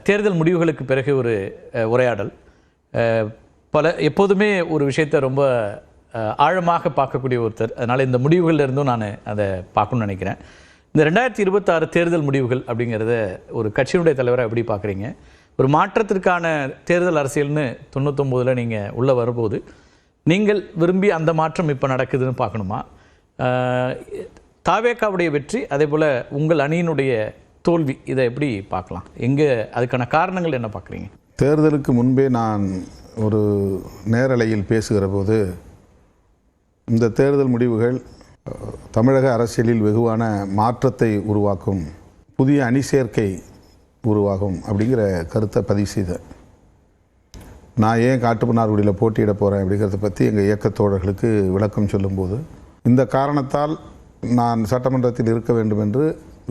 தேர்தல் முடிவுகளுக்கு பிறகு ஒரு உரையாடல். எப்போதுமே ஒரு விஷயத்தை ரொம்ப ஆழமாக பார்க்கக்கூடிய ஒருத்தர். அதனால் இந்த முடிவுகளில் இருந்தும் நான் அதை பார்க்கணும்னு நினைக்கிறேன். இந்த 2026 தேர்தல் முடிவுகள் அப்படிங்கிறத ஒரு கட்சியினுடைய தலைவராக எப்படி பார்க்குறீங்க? ஒரு மாற்றத்திற்கான தேர்தல் அரசியல்னு 99 நீங்கள் உள்ளே வரும்போது நீங்கள் விரும்பி அந்த மாற்றம் இப்போ நடக்குதுன்னு பார்க்கணுமா? தாவேக்காவுடைய வெற்றி, அதே போல் உங்கள் அணியினுடைய தோல்வி, இதை எப்படி பார்க்கலாம்? எங்கே அதுக்கான காரணங்கள் என்ன பார்க்குறீங்க? தேர்தலுக்கு முன்பே நான் ஒரு நேரலையில் பேசுகிற போது இந்த தேர்தல் முடிவுகள் தமிழக அரசியலில் வெகுவான மாற்றத்தை உருவாக்கும், புதிய அணி சேர்க்கை உருவாகும் அப்படிங்கிற கருத்தை பதிவு செய்தேன். நான் ஏன் காட்டுமன்னார்குடியில் போட்டியிட போகிறேன் அப்படிங்கிறத பற்றி எங்கள் இயக்கத்தோழர்களுக்கு விளக்கம் சொல்லும்போது, இந்த காரணத்தால் நான் சட்டமன்றத்தில் இருக்க வேண்டும் என்று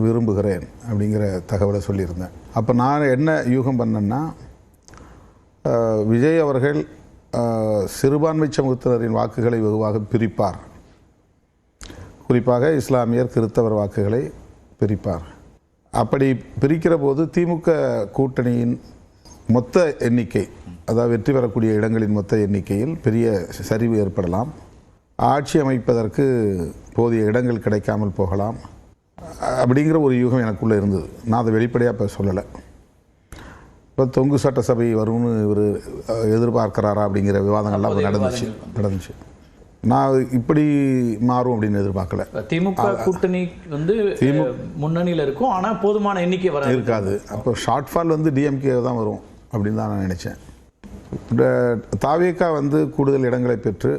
விரும்புகிறேன் அப்படிங்கிற தகவலை சொல்லியிருந்தேன். அப்போ நான் என்ன யூகம் பண்ணேன்னா, விஜய் அவர்கள் சிறுபான்மை சமூகத்தினரின் வாக்குகளை வெகுவாக பிரிப்பார், குறிப்பாக இஸ்லாமியர் கிறிஸ்தவர் வாக்குகளை பிரிப்பார். அப்படி பிரிக்கிற போது திமுக கூட்டணியின் மொத்த எண்ணிக்கை, அதாவது வெற்றி பெறக்கூடிய இடங்களின் மொத்த எண்ணிக்கையில் பெரிய சரிவு ஏற்படலாம், ஆட்சி அமைப்பதற்கு போதிய இடங்கள் கிடைக்காமல் போகலாம் அப்படிங்கிற ஒரு யூகம் எனக்குள்ளே இருந்தது. நான் அதை வெளிப்படையாக இப்போ சொல்லலை. இப்போ தொங்கு சட்டசபை வரும்னு இவர் எதிர்பார்க்கிறாரா அப்படிங்கிற விவாதங்கள்லாம் நடந்துச்சு. நான் இப்படி மாறும் அப்படின்னு எதிர்பார்க்கல. திமுக கூட்டணி முன்னணியில் இருக்கும், ஆனால் போதுமான எண்ணிக்கை இருக்காது. அப்போ ஷார்ட் ஃபால் டிஎம்கே தான் வரும் அப்படின்னு தான் நான் நினச்சேன். தாவேக்கா கூடுதல் இடங்களை பெற்று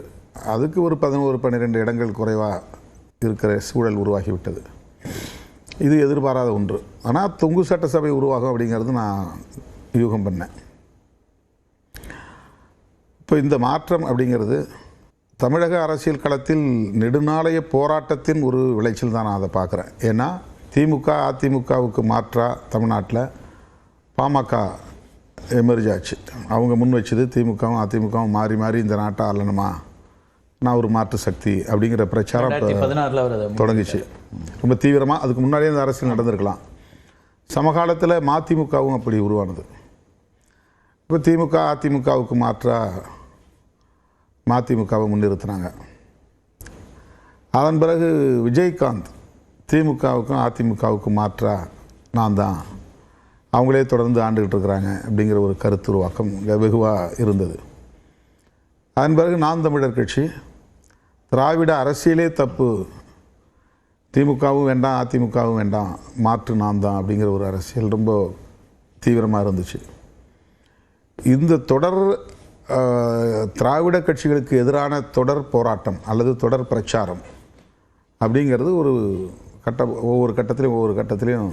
அதுக்கு ஒரு 11-12 இடங்கள் குறைவாக இருக்கிற சூழல் உருவாகிவிட்டது. இது எதிர்பாராத ஒன்று. ஆனால் தொங்கு சட்டசபை உருவாகும் அப்படிங்கிறது நான் யூகம் பண்ணேன். இப்போ இந்த மாற்றம் அப்படிங்கிறது தமிழக அரசியல் களத்தில் நெடுநாளைய போராட்டத்தின் ஒரு விளைச்சல் தான் நான் அதை பார்க்குறேன். ஏன்னா திமுக அதிமுகவுக்கு மாற்றாக தமிழ்நாட்டில் பாமக எமர்ஜ் ஆச்சு. அவங்க முன் வச்சது திமுகவும் அதிமுகவும் மாறி மாறி இந்த நாட்டை ஆளணுமா, நான் ஒரு மாற்று சக்தி அப்படிங்கிற பிரச்சாரம் தொடங்கிச்சு ரொம்ப தீவிரமாக. அதுக்கு முன்னாடியே இந்த அரசியல் நடந்திருக்கலாம். சமகாலத்தில் மதிமுகவும் அப்படி உருவானது. இப்போ திமுக அதிமுகவுக்கு மாற்றாக மதிமுகவை முன்னிறுத்தினாங்க. அதன் பிறகு விஜயகாந்த் திமுகவுக்கும் அதிமுகவுக்கும் மாற்றாக நான் தான், அவங்களே தொடர்ந்து ஆண்டுகிட்டு இருக்கிறாங்க அப்படிங்கிற ஒரு கருத்து உருவாக்கம் வெகுவாக இருந்தது. அதன் பிறகு நாம் தமிழர் கட்சி திராவிட அரசியலே தப்பு, திமுகவும் வேண்டாம் அதிமுகவும் வேண்டாம், மாற்று நாம் தான் அப்படிங்கிற ஒரு அரசியல் ரொம்ப தீவிரமாக இருந்துச்சு. இந்த தொடர் திராவிட கட்சிகளுக்கு எதிரான தொடர் போராட்டம் அல்லது தொடர் பிரச்சாரம் அப்படிங்கிறது ஒரு ஒவ்வொரு கட்டத்திலையும்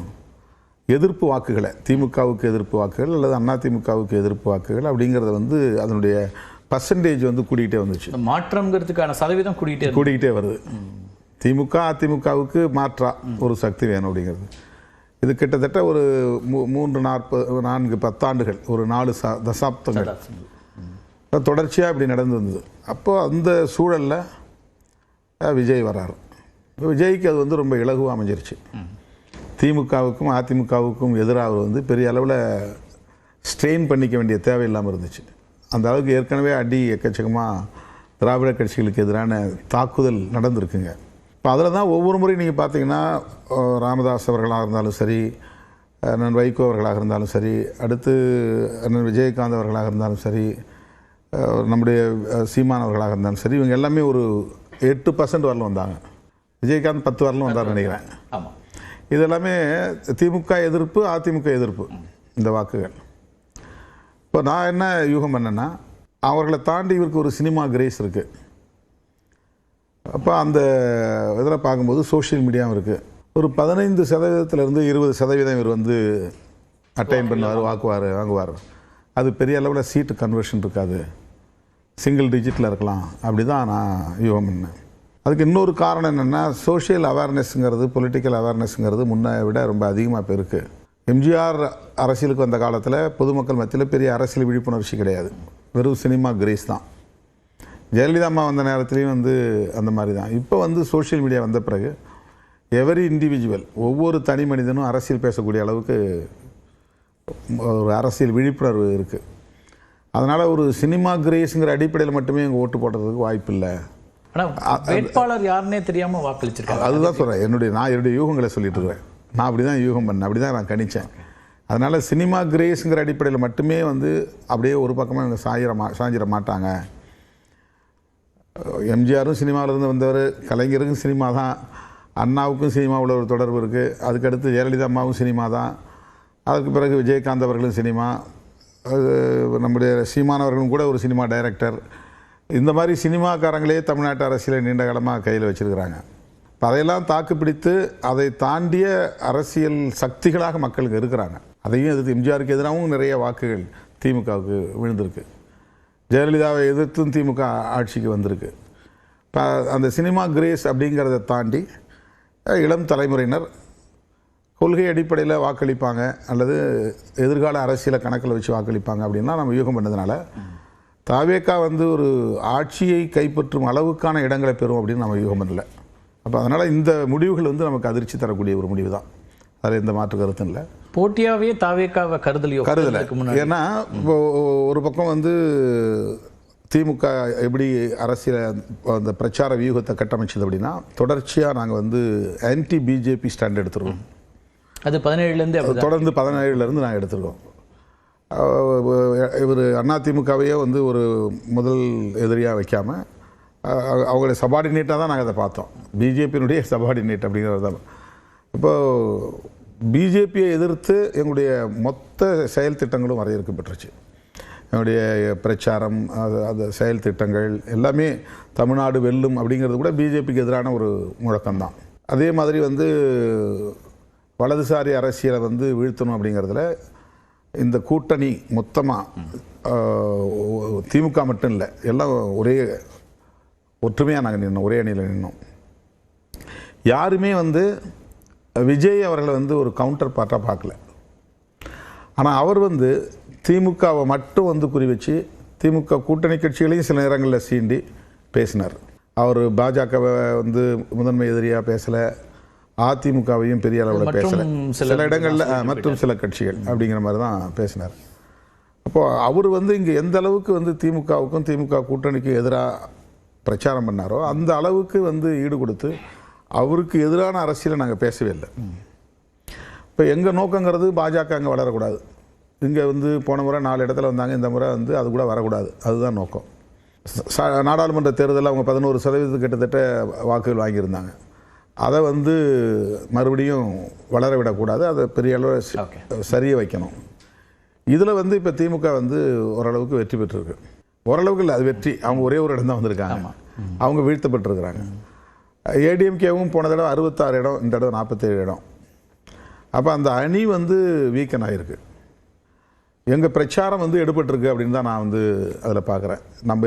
எதிர்ப்பு வாக்குகளை, திமுகவுக்கு எதிர்ப்பு வாக்குகள் அல்லது அதிமுகவுக்கு எதிர்ப்பு வாக்குகள் அப்படிங்கிறது அதனுடைய பர்சன்டேஜ் கூட்டிகிட்டே வந்துச்சு. மாற்றம்ங்கிறதுக்கான சதவீதம் கூட்டிகிட்டே வருது. திமுக அதிமுகவுக்கு மாற்றா ஒரு சக்தி வேணும் அப்படிங்கிறது. இது கிட்டத்தட்ட ஒரு 3-4 ஆண்டுகள், ஒரு 4 தசாப்தங்கள் தொடர்ச்சியாக இப்படி நடந்து வந்தது. அப்போது அந்த சூழலில் விஜய் வர்றார். விஜய்க்கு அது ரொம்ப இலகுவாக அமைஞ்சிருச்சு. திமுகவுக்கும் அதிமுகவுக்கும் எதிராக பெரிய அளவில் ஸ்ட்ரெயின் பண்ணிக்க வேண்டிய தேவையில்லாமல் இருந்துச்சு. அந்த அளவுக்கு ஏற்கனவே அடி எக்கச்சக்கமாக திராவிட கட்சிகளுக்கு எதிரான தாக்குதல் நடந்திருக்குங்க. இப்போ அதில் தான் ஒவ்வொரு முறையும் நீங்கள் பார்த்தீங்கன்னா, ராமதாஸ் அவர்களாக இருந்தாலும் சரி, அண்ணன் வைகோ அவர்களாக இருந்தாலும் சரி, அடுத்து அண்ணன் விஜயகாந்த் அவர்களாக இருந்தாலும் சரி, நம்முடைய சீமான் அவர்களாக இருந்தாலும் சரி, இவங்க எல்லாமே ஒரு 8% வரலும் வந்தாங்க. விஜயகாந்த் 10 வரலும் வந்தார் நினைக்கிறேன். ஆமாம். இது எல்லாமே திமுக எதிர்ப்பு அதிமுக எதிர்ப்பு இந்த வாக்குகள். இப்போ நான் என்ன யூகம் பண்ணேன்னா, அவர்களை தாண்டி இவருக்கு ஒரு சினிமா கிரேஸ் இருக்குது. அப்போ அந்த இதில் பார்க்கும்போது சோஷியல் மீடியாவும் இருக்குது. ஒரு 15%-20% இவர் அட்டைன் பண்ணுவார், வாங்குவார். அது பெரிய அளவில் சீட்டு கன்வர்ஷன் இருக்காது, சிங்கிள் டிஜிட்டில் இருக்கலாம். அப்படி தான் நான் யூகம் பண்ணேன். அதுக்கு இன்னொரு காரணம் என்னென்னா, சோஷியல் அவேர்னஸ்ங்கிறது, பொலிட்டிக்கல் அவேர்னஸ்ங்கிறது முன்னை விட ரொம்ப அதிகமாக இப்போ இருக்குது. எம்ஜிஆர் அரசியலுக்கு வந்த காலத்தில் பொதுமக்கள் மத்தியில் பெரிய அரசியல் விழிப்புணர்ச்சி கிடையாது, வெறும் சினிமா கிரேஸ் தான். ஜெயலலிதா அம்மா வந்த நேரத்துலேயும் அந்த மாதிரி தான். இப்போ சோஷியல் மீடியா வந்த பிறகு எவரி இண்டிவிஜுவல், ஒவ்வொரு தனி மனிதனும் அரசியல் பேசக்கூடிய அளவுக்கு ஒரு அரசியல் விழிப்புணர்வு இருக்குது. அதனால் ஒரு சினிமா கிரேஸுங்கிற அடிப்படையில் மட்டுமே இங்கே ஓட்டு போடுறதுக்கு வாய்ப்பு இல்லை. ஆனால் வேட்பாளர் யாருன்னே தெரியாமல் வாக்களிச்சிருக்காங்க. அதுதான் சொல்கிறேன், என்னுடைய யூகங்களை சொல்லிட்டு இருக்கிறேன். நான் அப்படி தான் யூகம் பண்ணேன், அப்படி தான் நான் கணித்தேன். அதனால் சினிமா கிரேஸுங்கிற அடிப்படையில் மட்டுமே வந்து அப்படியே ஒரு பக்கமாக இவங்க சாஞ்சிட மாட்டாங்க. எம்ஜிஆரும் சினிமாவிலேருந்து வந்தவர், கலைஞருக்கும் சினிமா தான், அண்ணாவுக்கும் சினிமாவில் ஒரு தொடர்பு இருக்குது. அதுக்கடுத்து ஜெயலலிதா அம்மாவும் சினிமா தான், அதுக்கு பிறகு விஜயகாந்த் அவர்களும் சினிமா, நம்முடைய சீமானவர்களும் கூட ஒரு சினிமா டைரக்டர். இந்த மாதிரி சினிமாக்காரங்களே தமிழ்நாட்டு அரசியலை நீண்ட காலமாக கையில் வச்சுருக்கிறாங்க. இப்போ அதையெல்லாம் தாக்குப்பிடித்து அதை தாண்டிய அரசியல் சக்திகளாக மக்களுக்கு இருக்கிறாங்க. அதையும் எதிர்த்து எம்ஜிஆருக்கு எதிராகவும் நிறைய வாக்குகள் திமுகவுக்கு விழுந்திருக்கு. ஜெயலலிதாவை எதிர்த்தும் திமுக ஆட்சிக்கு வந்திருக்கு. இப்போ அந்த சினிமா கிரேஸ் அப்படிங்கிறத தாண்டி இளம் தலைமுறையினர் கொள்கை அடிப்படையில் வாக்களிப்பாங்க அல்லது எதிர்கால அரசியலை கணக்கில் வச்சு வாக்களிப்பாங்க அப்படின்னா நம்ம யூகம் பண்ணதுனால தாவேகா வந்து ஒரு ஆட்சியை கைப்பற்றும் அளவுக்கான இடங்களை பெறும் அப்படின்னு நம்ம யூகம் பண்ணல. அப்போ அதனால் இந்த முடிவுகள் வந்து நமக்கு அதிர்ச்சி தரக்கூடிய ஒரு முடிவு தான், அதில் எந்த மாற்று கருத்தும் இல்லை. போட்டியாகவே தாவேகாவை கருதலை. ஏன்னா இப்போ ஒரு பக்கம் வந்து திமுக எப்படி அரசியல் அந்த பிரச்சார வியூகத்தை கட்டமைச்சது அப்படின்னா தொடர்ச்சியாக நாங்கள் வந்து ஆன்டி பிஜேபி ஸ்டாண்ட் எடுத்துருக்கோம். அது 17 தொடர்ந்து 17 நாங்கள் எடுத்துருக்கோம். இவர் அதிமுகவையே வந்து ஒரு முதல் எதிரியாக வைக்காமல் அவங்களுடைய சபார்டினேட்டாக தான் நாங்கள் அதை பார்த்தோம். பிஜேபியினுடைய சபார்டினேட் அப்படிங்கிறது தான். இப்போது பிஜேபியை எதிர்த்து எங்களுடைய மொத்த செயல் திட்டங்களும் வரையறுக்கப்பட்டுருச்சு. என்னுடைய பிரச்சாரம், அது செயல் திட்டங்கள் எல்லாமே தமிழ்நாடு வெல்லும் அப்படிங்கிறது கூட பிஜேபிக்கு எதிரான ஒரு முழக்கம்தான். அதே மாதிரி வந்து வலதுசாரி அரசியலை வந்து வீழ்த்தணும் அப்படிங்கிறதுல இந்த கூட்டணி மொத்தமாக திமுக மட்டும் இல்லை, எல்லாம் ஒரே ஒற்றுமையாக நாங்கள் நின்னோம், ஒரே அணியில் நின்னோம். யாருமே வந்து விஜய் அவர்களை வந்து ஒரு கவுண்டர் பார்ட்டாக பார்க்கல. ஆனால் அவர் வந்து திமுகவை மட்டும் வந்து குறி வச்சு திமுக கூட்டணி கட்சிகளையும் சில நேரங்களில் சீண்டி பேசினார். அவர் பாஜகவை வந்து முதன்மை எதிரியாக பேசலை, அதிமுகவையும் பெரிய அளவில் பேசலை, சில இடங்களில் மற்றும் சில கட்சிகள் அப்படிங்கிற மாதிரி தான் பேசினார். அப்போது அவர் வந்து இங்கே எந்த அளவுக்கு வந்து திமுகவுக்கும் திமுக கூட்டணிக்கும் எதிராக பிரச்சாரம் பண்ணாரோ அந்த அளவுக்கு வந்து ஈடு கொடுத்து அவருக்கு எதிரான அரசியலை நாங்கள் பேசவே இல்லை. இப்போ எங்கள் நோக்கங்கிறது பாஜக அங்கே வளரக்கூடாது. இங்கே வந்து போன முறை 4 இடத்துல வந்தாங்க, இந்த முறை வந்து அது கூட வரக்கூடாது, அதுதான் நோக்கம். நாடாளுமன்ற தேர்தலில் அவங்க 11% கிட்டத்தட்ட வாக்குகள் வாங்கியிருந்தாங்க. அதை வந்து மறுபடியும் வளர விடக்கூடாது, அதை பெரிய அளவு சரிய வைக்கணும். இதில் வந்து இப்போ திமுக வந்து ஓரளவுக்கு வெற்றி பெற்றிருக்கு. ஓரளவுக்கு இல்லை, அது வெற்றி. அவங்க ஒரே ஒரு இடம் தான் வந்திருக்காங்க, அவங்க வீழ்த்தப்பட்டிருக்கிறாங்க. ஏடிஎம்கேவும் போன தடவை 66 இடம், இந்த தடவை 47 இடம். அப்போ அந்த அணி வந்து வீக்கன் ஆகிருக்கு. எங்கள் பிரச்சாரம் வந்து எடுபட்டிருக்கு அப்படின்னு தான் நான் வந்து அதில் பார்க்குறேன்.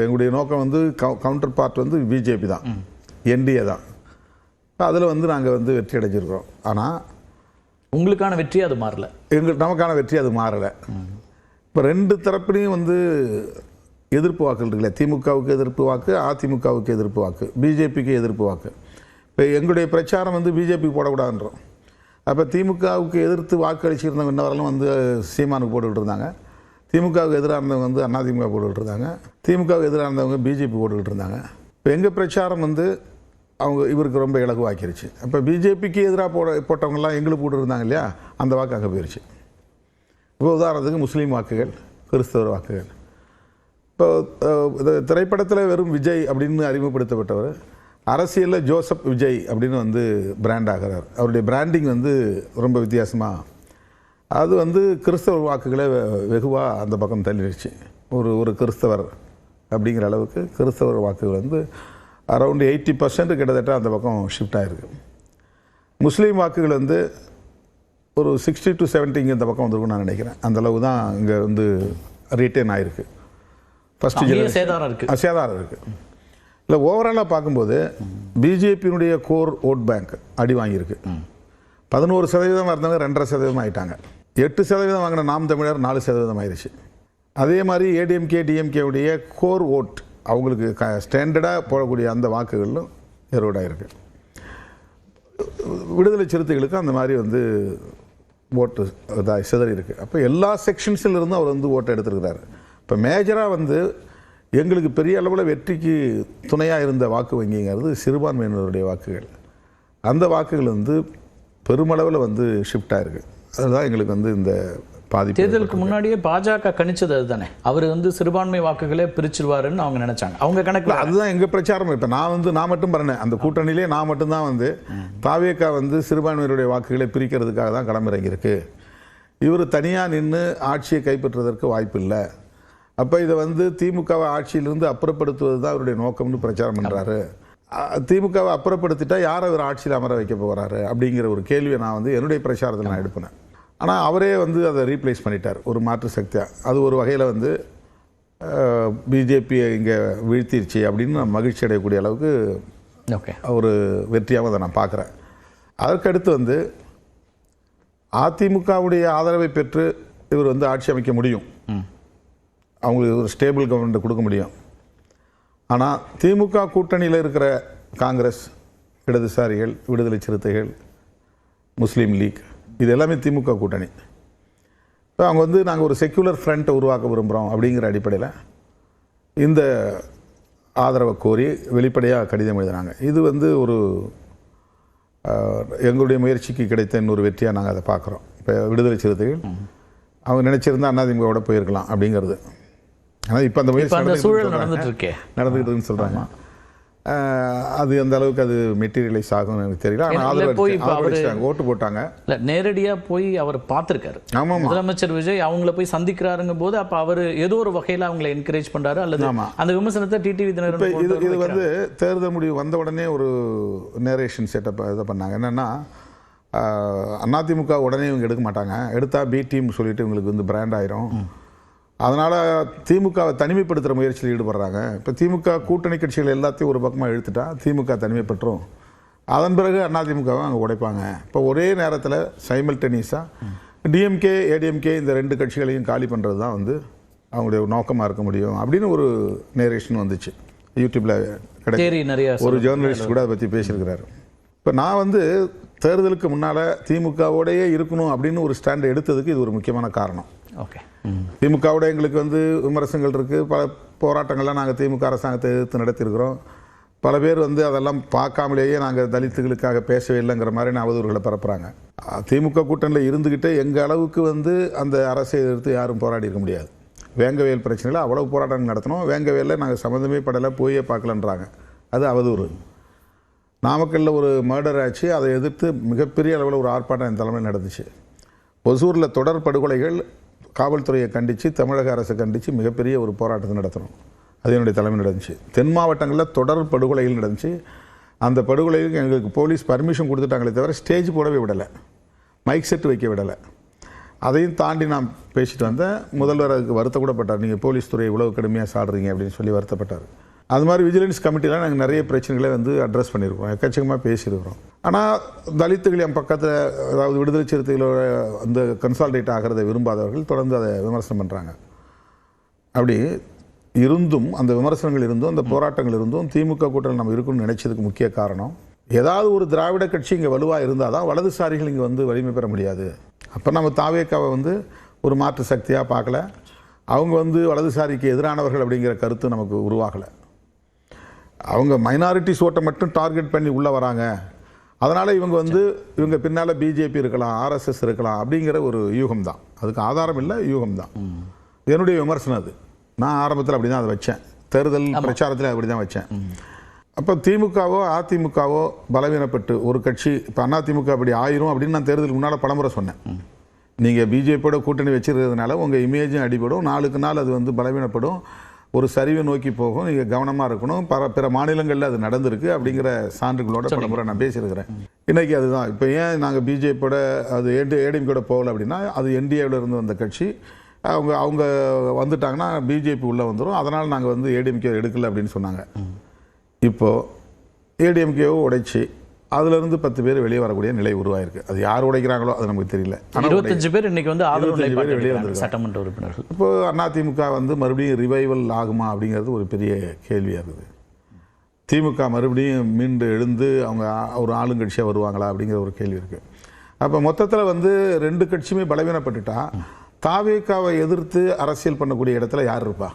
எங்களுடைய நோக்கம் வந்து கவுண்டர் பார்ட் வந்து பிஜேபி தான், என்டிஏ தான். அதில் வந்து நாங்கள் வந்து வெற்றி அடைஞ்சிருக்கிறோம். ஆனால் உங்களுக்கான வெற்றி அது மாறலை, நமக்கான வெற்றி அது மாறலை. இப்போ 2 தரப்புலையும் வந்து எதிர்ப்பு வாக்குகள் இருக்குல்ல, திமுகவுக்கு எதிர்ப்பு வாக்கு, அதிமுகவுக்கு எதிர்ப்பு வாக்கு, பிஜேபிக்கு எதிர்ப்பு வாக்கு. இப்போ எங்களுடைய பிரச்சாரம் வந்து பிஜேபி போடக்கூடாதுன்றோம். அப்போ திமுகவுக்கு எதிர்த்து வாக்களிச்சிருந்தவங்க இன்ன வரலும் வந்து சீமானுக்கு போட்டுக்கிட்டு இருந்தாங்க, திமுகவுக்கு எதிராக இருந்தவங்க வந்து அதிமுக போட்டுக்கிட்டு இருந்தாங்க, திமுகவுக்கு எதிராக இருந்தவங்க பிஜேபி போட்டுக்கிட்டு இருந்தாங்க. இப்போ எங்கள் பிரச்சாரம் வந்து அவங்க இவருக்கு ரொம்ப இலகுவாக்கிருச்சு. அப்போ பிஜேபிக்கு எதிராக போட்டவங்கெல்லாம் எங்களுக்கு போட்டுருந்தாங்க இல்லையா, அந்த வாக்கு அங்கே போயிடுச்சு. இப்போ உதாரணத்துக்கு முஸ்லீம் வாக்குகள், கிறிஸ்தவர் வாக்குகள். இப்போ திரைப்படத்தில் வெறும் விஜய் அப்படின்னு அறிமுகப்படுத்தப்பட்டவர் அரசியலில் ஜோசப் விஜய் அப்படின்னு வந்து பிராண்ட் ஆகிறார். அவருடைய பிராண்டிங் வந்து ரொம்ப வித்தியாசமாக, அது வந்து கிறிஸ்தவர் வாக்குகளை வெகுவாக அந்த பக்கம் தள்ளிடுச்சு. ஒரு கிறிஸ்தவர் அப்படிங்கிற அளவுக்கு கிறிஸ்தவர் வாக்குகள் வந்து அரௌண்ட் 80% கிட்டத்தட்ட அந்த பக்கம் ஷிஃப்ட் ஆகிருக்கு. முஸ்லீம் வாக்குகள் வந்து ஒரு 60 to 70 இந்த பக்கம் வந்துருக்குன்னு நான் நினைக்கிறேன். அந்தளவு தான் இங்கே வந்து ரீட்டைன் ஆகிருக்கு. ஃபஸ்ட்டு சேதாரம் இருக்குது. இல்லை, ஓவராலாக பார்க்கும்போது பிஜேபியினுடைய கோர் ஓட் பேங்க் அடி வாங்கியிருக்கு. 11% இருந்தவங்க 2.5% ஆகிட்டாங்க. 8% வாங்கின நாம் தமிழர் 4% ஆயிடுச்சு. அதே மாதிரி ஏடிஎம்கே டிஎம்கேவுடைய கோர் ஓட், அவங்களுக்கு ஸ்டாண்டர்டாக போடக்கூடிய அந்த வாக்குகளிலும் எரோடாக இருக்குது. விடுதலை சிறுத்தைகளுக்கு அந்த மாதிரி வந்து ஓட்டு சிதறி இருக்குது. அப்போ எல்லா செக்ஷன்ஸில் இருந்தும் அவர் வந்து ஓட்டை எடுத்துருக்கிறாரு. இப்போ மேஜராக வந்து எங்களுக்கு பெரிய அளவில் வெற்றிக்கு துணையாக இருந்த வாக்கு வங்கிங்கிறது சிறுபான்மையினருடைய வாக்குகள். அந்த வாக்குகள் வந்து பெருமளவில் வந்து ஷிஃப்ட் ஆகிருக்கு. அதுதான் எங்களுக்கு வந்து இந்த பாதிப்பு. தேர்தலுக்கு முன்னாடியே பாஜக கணிச்சது அதுதானே, அவர் வந்து சிறுபான்மை வாக்குகளே பிரிச்சிருவாருன்னு அவங்க நினைச்சாங்க. அவங்க கணக்கில் அதுதான் எங்கள் பிரச்சாரம். இப்போ நான் மட்டும் பண்ணேன், அந்த கூட்டணியிலே நான் மட்டும்தான் வந்து தாவேகா வந்து சிறுபான்மையினருடைய வாக்குகளை பிரிக்கிறதுக்காக தான் களமிறங்கியிருக்கு. இவர் தனியாக நின்று ஆட்சியை கைப்பற்றுவதற்கு வாய்ப்பு இல்லை. அப்போ இதை வந்து திமுகவை ஆட்சியிலிருந்து அப்புறப்படுத்துவது தான் அவருடைய நோக்கம்னு பிரச்சாரம் பண்ணுறாரு. திமுகவை அப்புறப்படுத்திட்டா யார் அவர் ஆட்சியில் அமர வைக்க போகிறாரு அப்படிங்கிற ஒரு கேள்வியை நான் வந்து என்னுடைய பிரச்சாரத்தில் நான் எடுப்பினேன். ஆனால் அவரே வந்து அதை ரீப்ளேஸ் பண்ணிட்டார் ஒரு மாற்று சக்தியாக. அது ஒரு வகையில் வந்து பிஜேபியை இங்கே வீழ்த்திருச்சு அப்படின்னு நான் மகிழ்ச்சி அடையக்கூடிய அளவுக்கு ஒரு வெற்றியாக அதை நான் பார்க்குறேன். அதற்கடுத்து வந்து அதிமுகவுடைய ஆதரவை பெற்று இவர் வந்து ஆட்சி அமைக்க முடியும், அவங்களுக்கு ஒரு ஸ்டேபிள் கவர்மெண்ட் கொடுக்க முடியும். ஆனால் திமுக கூட்டணியில் இருக்கிற காங்கிரஸ், இடதுசாரிகள், விடுதலை சிறுத்தைகள், முஸ்லீம் லீக், இது எல்லாமே திமுக கூட்டணி. இப்போ அவங்க வந்து நாங்கள் ஒரு செக்யூலர் ஃப்ரண்ட்டை உருவாக்க விரும்புகிறோம் அப்படிங்கிற அடிப்படையில் இந்த ஆதரவை கோரி வெளிப்படையாக கடிதம் எழுதினாங்க. இது வந்து ஒரு எங்களுடைய முயற்சிக்கு கிடைத்த இன்னொரு வெற்றியாக நாங்கள் அதை பார்க்குறோம். இப்போ விடுதலை சிறுத்தைகள் அவங்க நினச்சிருந்தா அதிமுகவோட போயிருக்கலாம் அப்படிங்கிறது. ஆனால் இப்போ அந்த முயற்சி சூழல் நடந்துகிட்டு இருக்குன்னு சொல்கிறாங்க. அது அந்த அளவுக்கு அது மெட்டீரியலைஸ் ஆகும் எனக்கு தெரியல. ஆனால் ஓட்டு போட்டாங்க. இல்லை, நேரடியாக போய் அவர் பார்த்துருக்காரு. ஆமாம், முதலமைச்சர் விஜய் அவங்கள போய் சந்திக்கிறாருங்க போது அப்போ அவர் ஏதோ ஒரு வகையில் அவங்களை என்கரேஜ் பண்ணுறாரு அல்லது அந்த விமர்சனத்தை டிடிவி தினகரன் இது வந்து தேர்தல் முடிவு வந்த உடனே ஒரு நேரேஷன் செட்டப் இதை பண்ணாங்க. என்னென்னா அதிமுக உடனே இவங்க எடுக்க மாட்டாங்க, எடுத்தால் பி டீம் சொல்லிட்டு இவங்களுக்கு வந்து பிராண்ட் ஆயிரும். அதனால் திமுகவை தனிமைப்படுத்துகிற முயற்சியில் ஈடுபடுறாங்க. இப்போ திமுக கூட்டணி கட்சிகள் எல்லாத்தையும் ஒரு பக்கமாக இழுத்துட்டா திமுக தனிமைப்பற்றும். அதன் பிறகு அதிமுகவை அங்கே உடைப்பாங்க. இப்போ ஒரே நேரத்தில் சைமல்டேனியஸாக டிஎம்கே, ஏடிஎம்கே இந்த ரெண்டு கட்சிகளையும் காலி பண்ணுறது தான் வந்து அவங்களுடைய நோக்கமாக இருக்க முடியும் அப்படின்னு ஒரு நேரேஷன் வந்துச்சு. யூடியூப்பில் நிறைய ஒரு ஜேர்னலிஸ்ட் கூட அதை பற்றி பேசியிருக்கிறாரு. இப்போ நான் வந்து தேர்தலுக்கு முன்னால் திமுகவோடையே இருக்கணும் அப்படின்னு ஒரு ஸ்டாண்டை எடுத்ததுக்கு இது ஒரு முக்கியமான காரணம். திமுகவோட எங்களுக்கு வந்து விமர்சனங்கள் இருக்குது, பல போராட்டங்கள்லாம் நாங்கள் திமுக அரசாங்கத்தை எதிர்த்து நடத்தியிருக்கிறோம். பல பேர் வந்து அதெல்லாம் பார்க்காமலேயே நாங்கள் தலித்துகளுக்காக பேசவே இல்லைங்கிற மாதிரி அவதூறுகளை பரப்புகிறாங்க. திமுக கூட்டணியில் இருந்துக்கிட்டே எங்கள் அளவுக்கு வந்து அந்த அரசை எதிர்த்து யாரும் போராடி இருக்க முடியாது. வேங்கவேல் பிரச்சனையில் அவ்வளவு போராட்டங்கள் நடத்தணும், வேங்கவேலில் நாங்கள் சம்மந்தமே படலை, போயே பார்க்கலன்றாங்க. அது அவதூறு. நாமக்கல்லில் ஒரு மர்டர் ஆச்சு, அதை எதிர்த்து மிகப்பெரிய அளவில் ஒரு ஆர்ப்பாட்டம் என் தலைமையில் நடந்துச்சு. ஒசூரில் தொடர் படுகொலைகள், காவல்துறையை கண்டித்து, தமிழக அரசை கண்டித்து மிகப்பெரிய ஒரு போராட்டத்தை நடத்தணும், அது என்னுடைய தலைமை நடந்துச்சு. தென் மாவட்டங்களில் தொடர் படுகொலைகள் நடந்துச்சு. அந்த படுகொலைகளுக்கு எங்களுக்கு போலீஸ் பர்மிஷன் கொடுத்துட்டாங்களே தவிர ஸ்டேஜ் போடவே விடலை, மைக் செட் வைக்க விடலை. அதையும் தாண்டி நான் பேசிட்டு வந்தேன். முதல்வர் அதுக்கு வருத்தப்பட்டார், நீங்கள் போலீஸ் துறையை இவ்வளவு கடுமையாக சாடுறீங்க அப்படின்னு சொல்லி வருத்தப்பட்டார். அது மாதிரி விஜிலன்ஸ் கமிட்டியில் நாங்கள் நிறைய பிரச்சனைகளை வந்து அட்ரஸ் பண்ணியிருக்கோம், எக்கச்சக்கமாக பேசியிருக்கிறோம். ஆனால் தலித்துகள் என் பக்கத்தில், அதாவது விடுதலை சிறுத்தைகளோட அந்த கன்சால்டேட் ஆகிறத விரும்பாதவர்கள் தொடர்ந்து அதை விமர்சனம் பண்ணுறாங்க. அப்படி இருந்தும், அந்த விமர்சனங்கள் இருந்தும், அந்த போராட்டங்கள் இருந்தும் திமுக கூட்டணி நம்ம இருக்கணும்னு நினைச்சதுக்கு முக்கிய காரணம், ஏதாவது ஒரு திராவிட கட்சி இங்கே வலுவாக இருந்தால் தான் வலதுசாரிகள் இங்கே வந்து வலிமை பெற முடியாது. அப்போ நம்ம தாவேக்காவை வந்து ஒரு மாற்று சக்தியாக பார்க்கல, அவங்க வந்து வலதுசாரிக்கு எதிரானவர்கள் அப்படிங்கிற கருத்து நமக்கு உருவாகலை. அவங்க மைனாரிட்டிஸ் ஓட்டை மட்டும் டார்கெட் பண்ணி உள்ளே வராங்க, அதனால் இவங்க பின்னால் பிஜேபி இருக்கலாம், ஆர்எஸ்எஸ் இருக்கலாம் அப்படிங்கிற ஒரு யூகம் தான். அதுக்கு ஆதாரம் இல்லை, யூகம் தான். என்னுடைய விமர்சனம் அது. நான் ஆரம்பத்தில் அப்படி தான் அதை வச்சேன், தேர்தல் பிரச்சாரத்தில் அப்படி தான் வச்சேன். அப்போ திமுகவோ அதிமுகவோ பலவீனப்பட்டு ஒரு கட்சி, இப்போ அதிமுக அப்படி ஆயிரும் அப்படின்னு நான் தேர்தலுக்கு முன்னால் பலமுறை சொன்னேன். நீங்கள் பிஜேபியோட கூட்டணி வச்சுருக்கிறதுனால உங்கள் இமேஜும் அடிபடும், நாளுக்கு நாள் அது வந்து பலவீனப்படும், ஒரு சரிவை நோக்கி போகும், நீங்கள் கவனமாக இருக்கணும். பிற மாநிலங்களில் அது நடந்திருக்கு அப்படிங்கிற சான்றுகளோட பல முறை நான் பேசியிருக்கிறேன். இன்றைக்கி அதுதான். இப்போ ஏன் நாங்கள் பிஜேபியோட அது ஏடிஎம்கேட போகல அப்படின்னா, அது என்டிஏவில் இருந்து வந்த கட்சி, அவங்க வந்துட்டாங்கன்னா பிஜேபி உள்ளே வந்துடும், அதனால் நாங்கள் வந்து ஏடிஎம்கே எடுக்கலை அப்படின்னு சொன்னாங்க. இப்போது ஏடிஎம்கேவோ உடைச்சி அதுலேருந்து 10 பேர் வெளியே வரக்கூடிய நிலை உருவாயிருக்கு. அது யார் உடைக்கிறாங்களோ அது நமக்கு தெரியல. 25 பேர் இன்றைக்கி வந்து வெளியே வந்து சட்டமன்ற உறுப்பினர்கள். இப்போ அதிமுக வந்து மறுபடியும் ரிவைவல் ஆகுமா அப்படிங்கிறது ஒரு பெரிய கேள்வியாக இருக்குது. திமுக மறுபடியும் மீண்டு எழுந்து அவங்க ஒரு ஆளுங்கட்சியாக வருவாங்களா அப்படிங்கிற ஒரு கேள்வி இருக்குது. அப்போ மொத்தத்தில் வந்து ரெண்டு கட்சியுமே பலவீனப்பட்டுட்டா தாவேக்காவை எதிர்த்து அரசியல் பண்ணக்கூடிய இடத்துல யார் இருப்பா?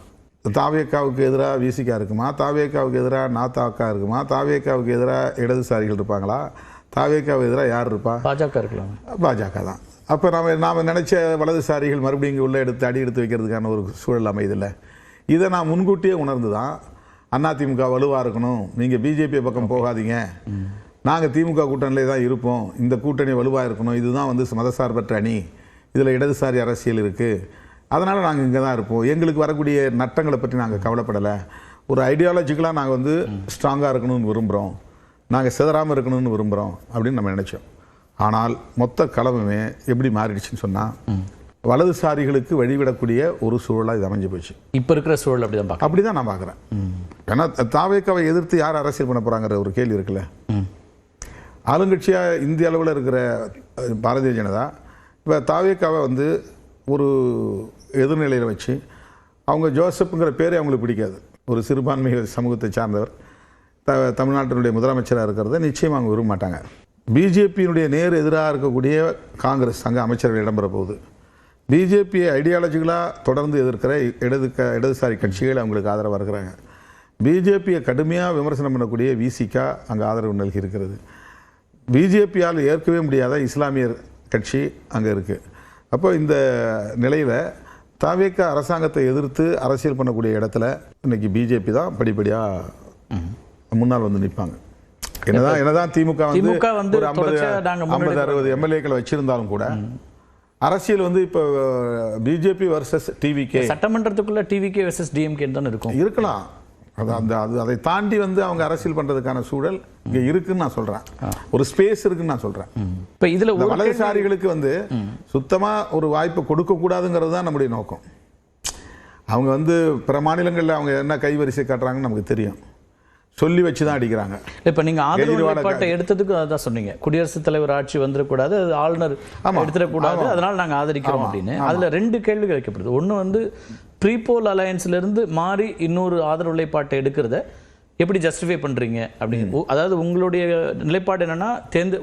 தாவேக்காவுக்கு எதிராக விசிகா இருக்குமா, தாவேக்காவுக்கு எதிராக நாத்தாக்கா இருக்குமா, தாவேக்காவுக்கு எதிராக இடதுசாரிகள் இருப்பாங்களா, தாவேக்காவுக்கு எதிராக யார் இருப்பா? பாஜக இருக்கலாம். பாஜக தான். அப்போ நாம் நினச்ச வலதுசாரிகள் மறுபடியும் இங்கே உள்ள அடி எடுத்து வைக்கிறதுக்கான ஒரு சூழல் அமைதில்லை. இதை நான் முன்கூட்டியே உணர்ந்து தான் அதிமுக வலுவாக இருக்கணும், நீங்கள் பிஜேபி பக்கம் போகாதீங்க, நாங்கள் திமுக கூட்டணியிலே தான் இருப்போம், இந்த கூட்டணி வலுவாக இருக்கணும், இதுதான் வந்து மதசார்பற்ற அணி, இதில் இடதுசாரி அரசியல் இருக்குது, அதனால் நாங்கள் இங்கே தான் இருப்போம், எங்களுக்கு வரக்கூடிய நட்டங்களை பற்றி நாங்கள் கவலைப்படலை, ஒரு ஐடியாலஜிக்கலாக நாங்கள் வந்து ஸ்ட்ராங்காக இருக்கணும்னு விரும்புகிறோம், நாங்கள் சிதறாமல் இருக்கணும்னு விரும்புகிறோம் அப்படின்னு நம்ம நினச்சோம். ஆனால் மொத்த களமுமே எப்படி மாறிடுச்சுன்னு சொன்னால் வலதுசாரிகளுக்கு வழிவிடக்கூடிய ஒரு சூழலாக இது அமைஞ்சு போச்சு. இப்போ இருக்கிற சூழல் அப்படி தான் நான் பார்க்குறேன். ஏன்னா தாவேக்காவை எதிர்த்து யார் அரசியல் பண்ண போகிறாங்கிற ஒரு கேள்வி இருக்குல்ல. ஆளுங்கட்சியாக இந்திய அளவில் இருக்கிற பாரதிய ஜனதா இப்போ தாவேக்காவை வந்து ஒரு எதிர்நிலையில் வச்சு அவங்க ஜோசப்புங்கிற பேரே அவங்களுக்கு பிடிக்காது. ஒரு சிறுபான்மை சமூகத்தை சார்ந்தவர் தமிழ்நாட்டினுடைய முதலமைச்சராக இருக்கிறத நிச்சயமாக அவங்க விரும்ப மாட்டாங்க. பிஜேபியினுடைய நேர் எதிராக இருக்கக்கூடிய காங்கிரஸ் அங்கே அமைச்சர்கள் இடம்பெற போகுது. பிஜேபியை ஐடியாலஜிக்கலாக தொடர்ந்து எதிர்க்கிற இடதுசாரி கட்சிகள் அவங்களுக்கு ஆதரவாக இருக்கிறாங்க. பிஜேபியை கடுமையாக விமர்சனம் பண்ணக்கூடிய விசிகா அங்கே ஆதரவு நல்கி இருக்கிறது. பிஜேபியால் ஏற்கவே முடியாத இஸ்லாமியர் கட்சி அங்கே இருக்குது. அப்போ இந்த நிலையில் தாவேக்கா அரசாங்கத்தை எதிர்த்து அரசியல் பண்ணக்கூடிய இடத்துல இன்னைக்கு பிஜேபி தான் படிப்படியாக முன்னால் வந்து நிற்பாங்க. என்னதான் திமுக வந்து ஒரு 50-60 எம்எல்ஏக்களை வச்சிருந்தாலும் கூட அரசியல் வந்து இப்போ பிஜேபி வர்சஸ் டிவிகே, சட்டமன்றத்துக்குள்ள டிவிகே வர்சஸ் டிஎம்கே தான் இருக்கலாம். அதை தாண்டி வந்து அவங்க அரசியல் பண்றதுக்கான சூழல் இங்க இருக்குன்னு நான் சொல்றேன். ஒரு ஸ்பேஸ் இருக்குன்னு நான் சொல்றேன். இப்போ இதுல வலதுசாரிகளுக்கு வந்து சுத்தமா ஒரு வாய்ப்பு கொடுக்க கூடாதுங்கிறது தான் நம்முடைய நோக்கம். அவங்க வந்து பிற மாநிலங்களில் அவங்க என்ன கைவரிசை காட்டுறாங்கன்னு நமக்கு தெரியும். சொல்லி வச்சு தான் அடிக்கிறாங்க. இப்போ நீங்கள் ஆதரவு நிலைப்பாட்டை எடுத்ததுக்கு அதான் சொன்னீங்க, குடியரசுத் தலைவர் ஆட்சி வந்துடக்கூடாது, அது ஆளுநர் எடுத்துடக்கூடாது, அதனால் நாங்கள் ஆதரிக்கிறோம் அப்படின்னு. அதில் 2 கேள்விகள் வைக்கப்படுது. ஒன்று வந்து ப்ரீபோல் அலையன்ஸ்லேருந்து மாறி இன்னொரு ஆதரவு நிலைப்பாட்டை எடுக்கிறத எப்படி ஜஸ்டிஃபை பண்ணுறீங்க அப்படின்னு. அதாவது உங்களுடைய நிலைப்பாடு என்னென்னா,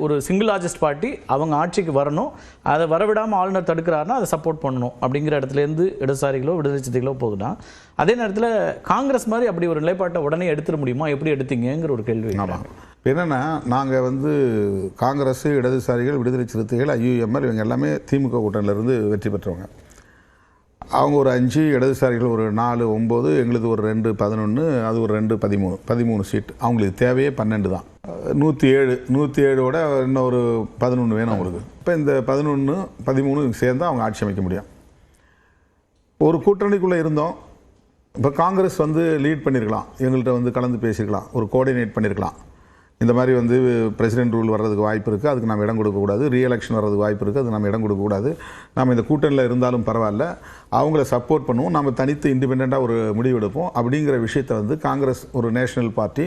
ஒரு சிங்கிள் லார்ஜஸ்ட் பார்ட்டி அவங்க ஆட்சிக்கு வரணும், அதை வரவிடாமல் ஆளுநர் தடுக்கிறாருன்னா அதை சப்போர்ட் பண்ணணும் அப்படிங்கிற இடத்துலேருந்து இடதுசாரிகளோ விடுதலை சிறுத்தைகளோ போகுதுன்னா, அதே நேரத்தில் காங்கிரஸ் மாதிரி அப்படி ஒரு நிலைப்பாட்டை உடனே எடுத்துட முடியுமா, எப்படி எடுத்தீங்கிற ஒரு கேள்வி. ஆமாம். என்னென்னா நாங்கள் வந்து காங்கிரஸ், இடதுசாரிகள், விடுதலை சிறுத்தைகள், ஐயுஎம்எல் இவங்க எல்லாமே திமுக கூட்டணியிலேருந்து வெற்றி பெற்றவங்க. அவங்க ஒரு 5, இடதுசாரிகள் ஒரு 4, 9, எங்களுக்கு ஒரு 2, 11, அது ஒரு 2, 13 சீட். அவங்களுக்கு தேவையே 12 தான். 107ஓட இன்னும் ஒரு 11 வேணும் அவங்களுக்கு. இப்போ இந்த 11, 13 சேர்ந்து அவங்க ஆட்சி அமைக்க முடியும். ஒரு கூட்டணிக்குள்ளே இருந்தோம். இப்போ காங்கிரஸ் வந்து லீட் பண்ணியிருக்கலாம், எங்கள்கிட்ட வந்து கலந்து பேசியிருக்கலாம், ஒரு கோஆர்டினேட் பண்ணியிருக்கலாம். இந்த மாதிரி வந்து பிரசிடென்ட் ரூல் வர்றதுக்கு வாய்ப்பு இருக்குது, அதுக்கு நம்ம இடம் கொடுக்கக்கூடாது, ரீஎலெக்ஷன் வர்றதுக்கு வாய்ப்பு இருக்குது, அதுக்கு நம்ம இடம் கொடுக்கக்கூடாது, நம்ம இந்த கூட்டணியில் இருந்தாலும் பரவாயில்ல, அவங்கள சப்போர்ட் பண்ணுவோம், நம்ம தனித்து இண்டிபெண்ட்டாக ஒரு முடிவெடுப்போம் அப்படிங்கிற விஷயத்தை வந்து காங்கிரஸ் ஒரு நேஷனல் பார்ட்டி,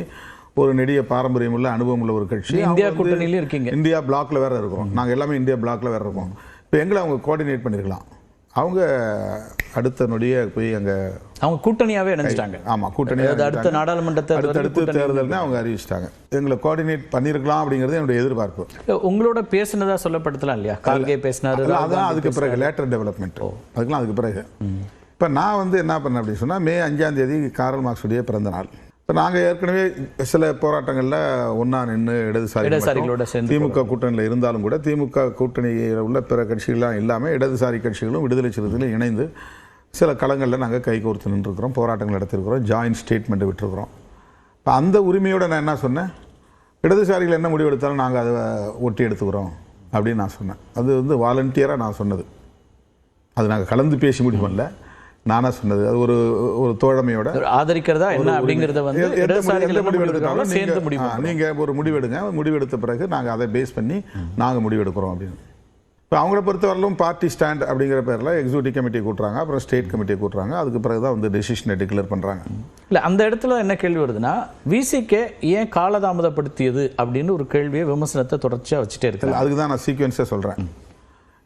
ஒரு நெடிய பாரம்பரியம் உள்ள அனுபவம் உள்ள ஒரு கட்சி. இந்தியா கூட்டணியிலே இருக்கீங்க, இந்தியா பிளாக்ல வேறு இருக்கோம், நாங்கள் எல்லாமே இந்தியா பிளாக்ல வேறு இருக்கோம். இப்போ எங்களை அவங்க கோஆர்டினேட் பண்ணியிருக்கலாம். அவங்க அடுத்த நொடியே போய் அங்கே அவங்க கூட்டணியாகவே இணைஞ்சிட்டாங்க. ஆமாம், கூட்டணி அடுத்த நாடாளுமன்றத்தை அடுத்தடுத்து தேர்தல்னு அவங்க அறிவிச்சிட்டாங்க. எங்களை கோஆர்டினேட் பண்ணியிருக்கலாம் அப்படிங்கிறது என்னுடைய எதிர்பார்ப்பு. உங்களோட பேசுனதா சொல்லப்படுத்தலாம் இல்லையா, கார்கே பேசினாரு, அதெல்லாம் அதுக்கு பிறகு லேட்டர் டெவலப்மெண்ட், அதுக்கெல்லாம் அதுக்கு பிறகு. இப்போ நான் வந்து என்ன பண்ணேன் அப்படின்னு சொன்னால், மே 5ஆம் தேதி காரல் மார்க்ஸுடைய பிறந்த நாள். இப்போ நாங்கள் ஏற்கனவே சில போராட்டங்களில் ஒன்றா நின்று இடதுசாரிகளோட சேர்ந்து திமுக கூட்டணியில் இருந்தாலும் கூட, திமுக கூட்டணியில் உள்ள பிற கட்சிகள்லாம் இல்லாமல் இடதுசாரி கட்சிகளும் விடுதலை சிறுத்தைகளும் இணைந்து சில களங்களில் நாங்கள் கைகோர்த்து நின்றுருக்கிறோம், போராட்டங்கள் நடத்திருக்கிறோம், ஜாயின்ட் ஸ்டேட்மெண்ட்டை விட்டுருக்குறோம். இப்போ அந்த உரிமையோடு நான் என்ன சொன்னேன், இடதுசாரிகள் என்ன முடிவு எடுத்தாலும் நாங்கள் அதை ஒட்டி எடுத்துக்கிறோம் அப்படின்னு நான் சொன்னேன். அது வந்து வாலண்டியராக நான் சொன்னது, அது நாங்கள் கலந்து பேசி முடிவு பண்ணல, நானா சொன்னது. அது ஒரு தோழமையோட ஆதரிக்கிறதா என்ன அப்படிங்கறத வந்து நீங்க ஒரு முடிவெடுங்க, முடிவெடுத்த பிறகு நாங்கள் அதை பேஸ் பண்ணி நாங்கள் முடிவெடுக்கிறோம் அப்படின்னு. இப்போ அவங்கள பொறுத்தவரையிலும் பார்ட்டி ஸ்டாண்ட் அப்படிங்கிற பேரில் எக்ஸிக்யூட்டிவ் கமிட்டி கூட்டுறாங்க, அப்புறம் ஸ்டேட் கமிட்டியை கூட்டுறாங்க, அதுக்கு பிறகு தான் வந்து டெசிஷனை டிக்ளேர் பண்ணுறாங்க. இல்லை, அந்த இடத்துல என்ன கேள்வி வருதுன்னா, விசிகே ஏன் காலதாமதப்படுத்தியது அப்படின்னு ஒரு கேள்வியை, விமர்சனத்தை தொடர்ச்சியாக வச்சுட்டே இருக்கு. அதுக்கு தான் நான் சீக்வன்ஸாக சொல்கிறேன்.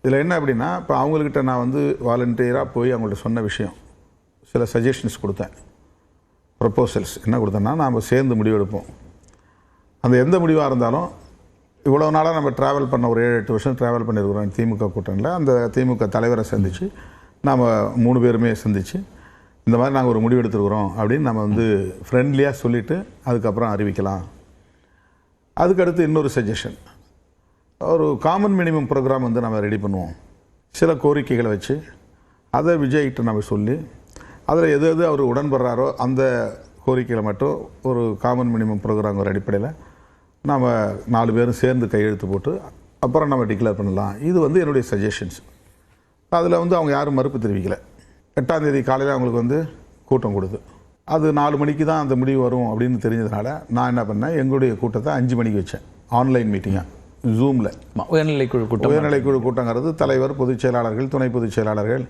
இதில் என்ன அப்படின்னா, இப்போ அவங்கக்கிட்ட நான் வந்து வாலண்டியராக போய் அவங்கள்ட்ட சொன்ன விஷயம், சில சஜஷன்ஸ் கொடுத்தேன், ப்ரப்போசல்ஸ் என்ன கொடுத்தேன்னா, நாம் சேர்ந்து முடிவெடுப்போம், அந்த எந்த முடிவாக இருந்தாலும் இவ்வளோ நாளாக நம்ம ட்ராவல் பண்ண ஒரு 7-8 வருஷம் ட்ராவல் பண்ணியிருக்கிறோம் திமுக கூட்டணியில். அந்த திமுக தலைவரை சந்தித்து நாம் 3 பேருமே சந்தித்து இந்த மாதிரி நாங்கள் ஒரு முடிவு எடுத்துருக்குறோம் அப்படின்னு நம்ம வந்து ஃப்ரெண்ட்லியாக சொல்லிவிட்டு அதுக்கப்புறம் அறிவிக்கலாம். அதுக்கடுத்து இன்னொரு சஜஷன், ஒரு காமன் மினிமம் ப்ரோக்ராம் வந்து நம்ம ரெடி பண்ணுவோம். சில கோரிக்கைகளை வச்சு அதை விஜய்கிட்ட நம்ம சொல்லி அதில் எது எது அவர் உடன்படுறாரோ அந்த கோரிக்கைகளை மட்டும் ஒரு காமன் மினிமம் ப்ரோக்ராம் ஒரு அடிப்படையில் நாம் 4 பேரும் சேர்ந்து கையெழுத்து போட்டு அப்புறம் நம்ம டிக்ளேர் பண்ணலாம். இது வந்து என்னுடைய சஜஷன்ஸ். அதில் வந்து அவங்க யாரும் மறுப்பு தெரிவிக்கலை. 8ஆம் தேதி காலையில் அவங்களுக்கு வந்து கூட்டம் கொடுத்து அது 4 மணிக்கு தான் அந்த முடிவு வரும் அப்படின்னு தெரிஞ்சதுனால நான் என்ன பண்ணேன், எங்களுடைய கூட்டத்தை 5 மணிக்கு வச்சேன். ஆன்லைன் மீட்டிங்காக ஜூமில். உயர்நிலைக்குழு கூட்டங்கிறது தலைவர், பொதுச் செயலாளர்கள், துணை பொதுச் செயலாளர்கள்,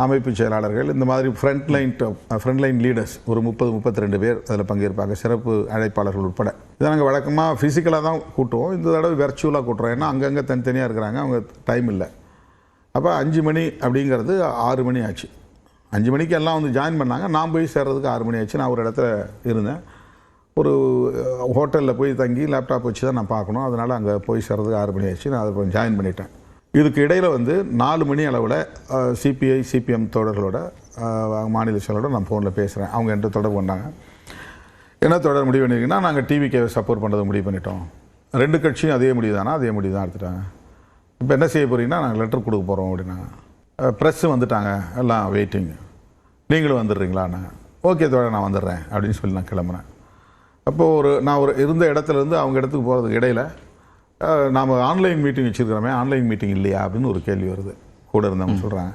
அமைப்பு செயலாளர்கள், இந்த மாதிரி ஃப்ரண்ட்லைன் லீடர்ஸ் ஒரு 30-32 பேர் அதில் பங்கேற்பாங்க, சிறப்பு அழைப்பாளர்கள் உட்பட. இதை நாங்கள் வழக்கமாக ஃபிசிக்கலாக தான் கூட்டுவோம். இந்த தடவை வெர்ச்சுவலாக கூட்டுறோம். ஏன்னா அங்கங்கே தனித்தனியாக இருக்கிறாங்க, அவங்க டைம் இல்லை. அப்போ 5 மணி அப்படிங்கிறது 6 மணி ஆச்சு. 5 மணிக்கு எல்லாம் வந்து ஜாயின் பண்ணாங்க. நான் போய் சேர்றதுக்கு 6 மணி ஆச்சு. நான் ஒரு இடத்துல இருந்தேன், ஒரு ஹோட்டலில் போய் தங்கி லேப்டாப் வச்சு தான் நான் பார்க்கணும். அதனால் அங்கே போய் சேர்றதுக்கு 6 மணி ஆச்சு. நான் அதை ஜாயின் பண்ணிட்டேன். இதுக்கு இடையில் வந்து 4 மணி அளவில் சிபிஐ சிபிஎம் தோழர்களோட மாநில செயலோட நான் ஃபோனில் பேசுகிறேன். அவங்க என்கிட்ட தொடர்பு பண்ணாங்க. என்ன தொடர் முடிவு பண்ணிங்கன்னா, நாங்கள் டிவிகேவை சப்போர்ட் பண்ணுறதை முடிவு பண்ணிட்டோம். 2 கட்சியும் அதே முடிவு தானா? அதே முடிவு தான் எடுத்துட்டாங்க. இப்போ என்ன செய்ய போகிறீங்கன்னா, நாங்கள் லெட்டர் கொடுக்க போகிறோம் அப்படின்னாங்க. ப்ரெஸ்ஸு வந்துட்டாங்க, எல்லாம் வெயிட்டிங். நீங்களும் வந்துடுறீங்களாண்ணா? ஓகே தோழர், நான் வந்துடுறேன் அப்படின்னு சொல்லி நான் கிளம்புறேன். அப்போது நான் இருந்த இடத்துலேருந்து அவங்க இடத்துக்கு போகிறதுக்கு இடையில் நாம் ஆன்லைன் மீட்டிங் வச்சுருக்கிறோமே, ஆன்லைன் மீட்டிங் இல்லையா அப்படின்னு ஒரு கேள்வி வருது. கூட இருந்தவங்க சொல்கிறாங்க.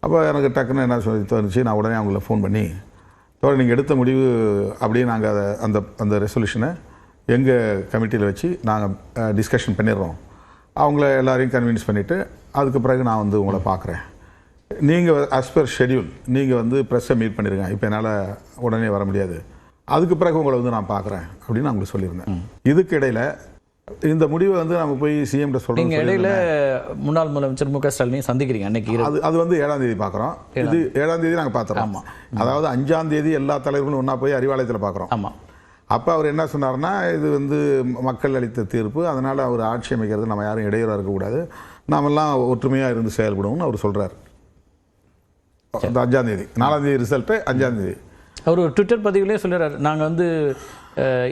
அப்போ எனக்கு டக்குன்னு என்ன தோணுச்சு, நான் உடனே அவங்கள ஃபோன் பண்ணி, தோழர் நீங்கள் எடுத்த முடிவு அப்படியே நாங்கள் அதை அந்த ரெசல்யூஷனை எங்கள் கமிட்டியில் வச்சு நாங்கள் டிஸ்கஷன் பண்ணிடுறோம். அவங்கள எல்லாரையும் கன்வின்ஸ் பண்ணிவிட்டு அதுக்கு பிறகு நான் வந்து உங்களை பார்க்குறேன். நீங்கள் அஸ் பர் ஷெட்யூல் நீங்கள் வந்து ப்ரெஸ்ஸை மீட் பண்ணிடுங்க, இப்போ என்னால் உடனே வர முடியாது, அதுக்கு பிறகு உங்களை வந்து நான் பார்க்குறேன் அப்படின்னு நான் உங்களுக்கு சொல்லியிருந்தேன். இதுக்கு இடையில் இந்த முடிவை வந்து நம்ம போய் சிஎம்கிட்ட சொல்கிறோம். இடையில முன்னாள் முதலமைச்சர் மு க ஸ்டாலினையும் சந்திக்கிறீங்க அன்னைக்கு. அது வந்து 7ஆம் தேதி பார்க்குறோம். இது 7ஆம் தேதி நாங்கள் பார்த்துறோம். ஆமாம், அதாவது 5ஆம் தேதி எல்லா தலைவர்களும் ஒன்றா போய் அறிவாலயத்தில் பார்க்குறோம். ஆமாம். அப்போ அவர் என்ன சொன்னார்னா, இது வந்து மக்கள் அளித்த தீர்ப்பு, அதனால் அவர் ஆட்சி அமைக்கிறது நம்ம யாரும் இடையூறாக இருக்கக்கூடாது, நாமெல்லாம் ஒற்றுமையாக இருந்து செயல்படுவோம்னு அவர் சொல்கிறார். 5ஆம் தேதி, 4ஆம் தேதி ரிசல்ட்டு, 5ஆம் தேதி அவர் ஒரு ட்விட்டர் பதிவுலேயே சொல்கிறார், நாங்கள் வந்து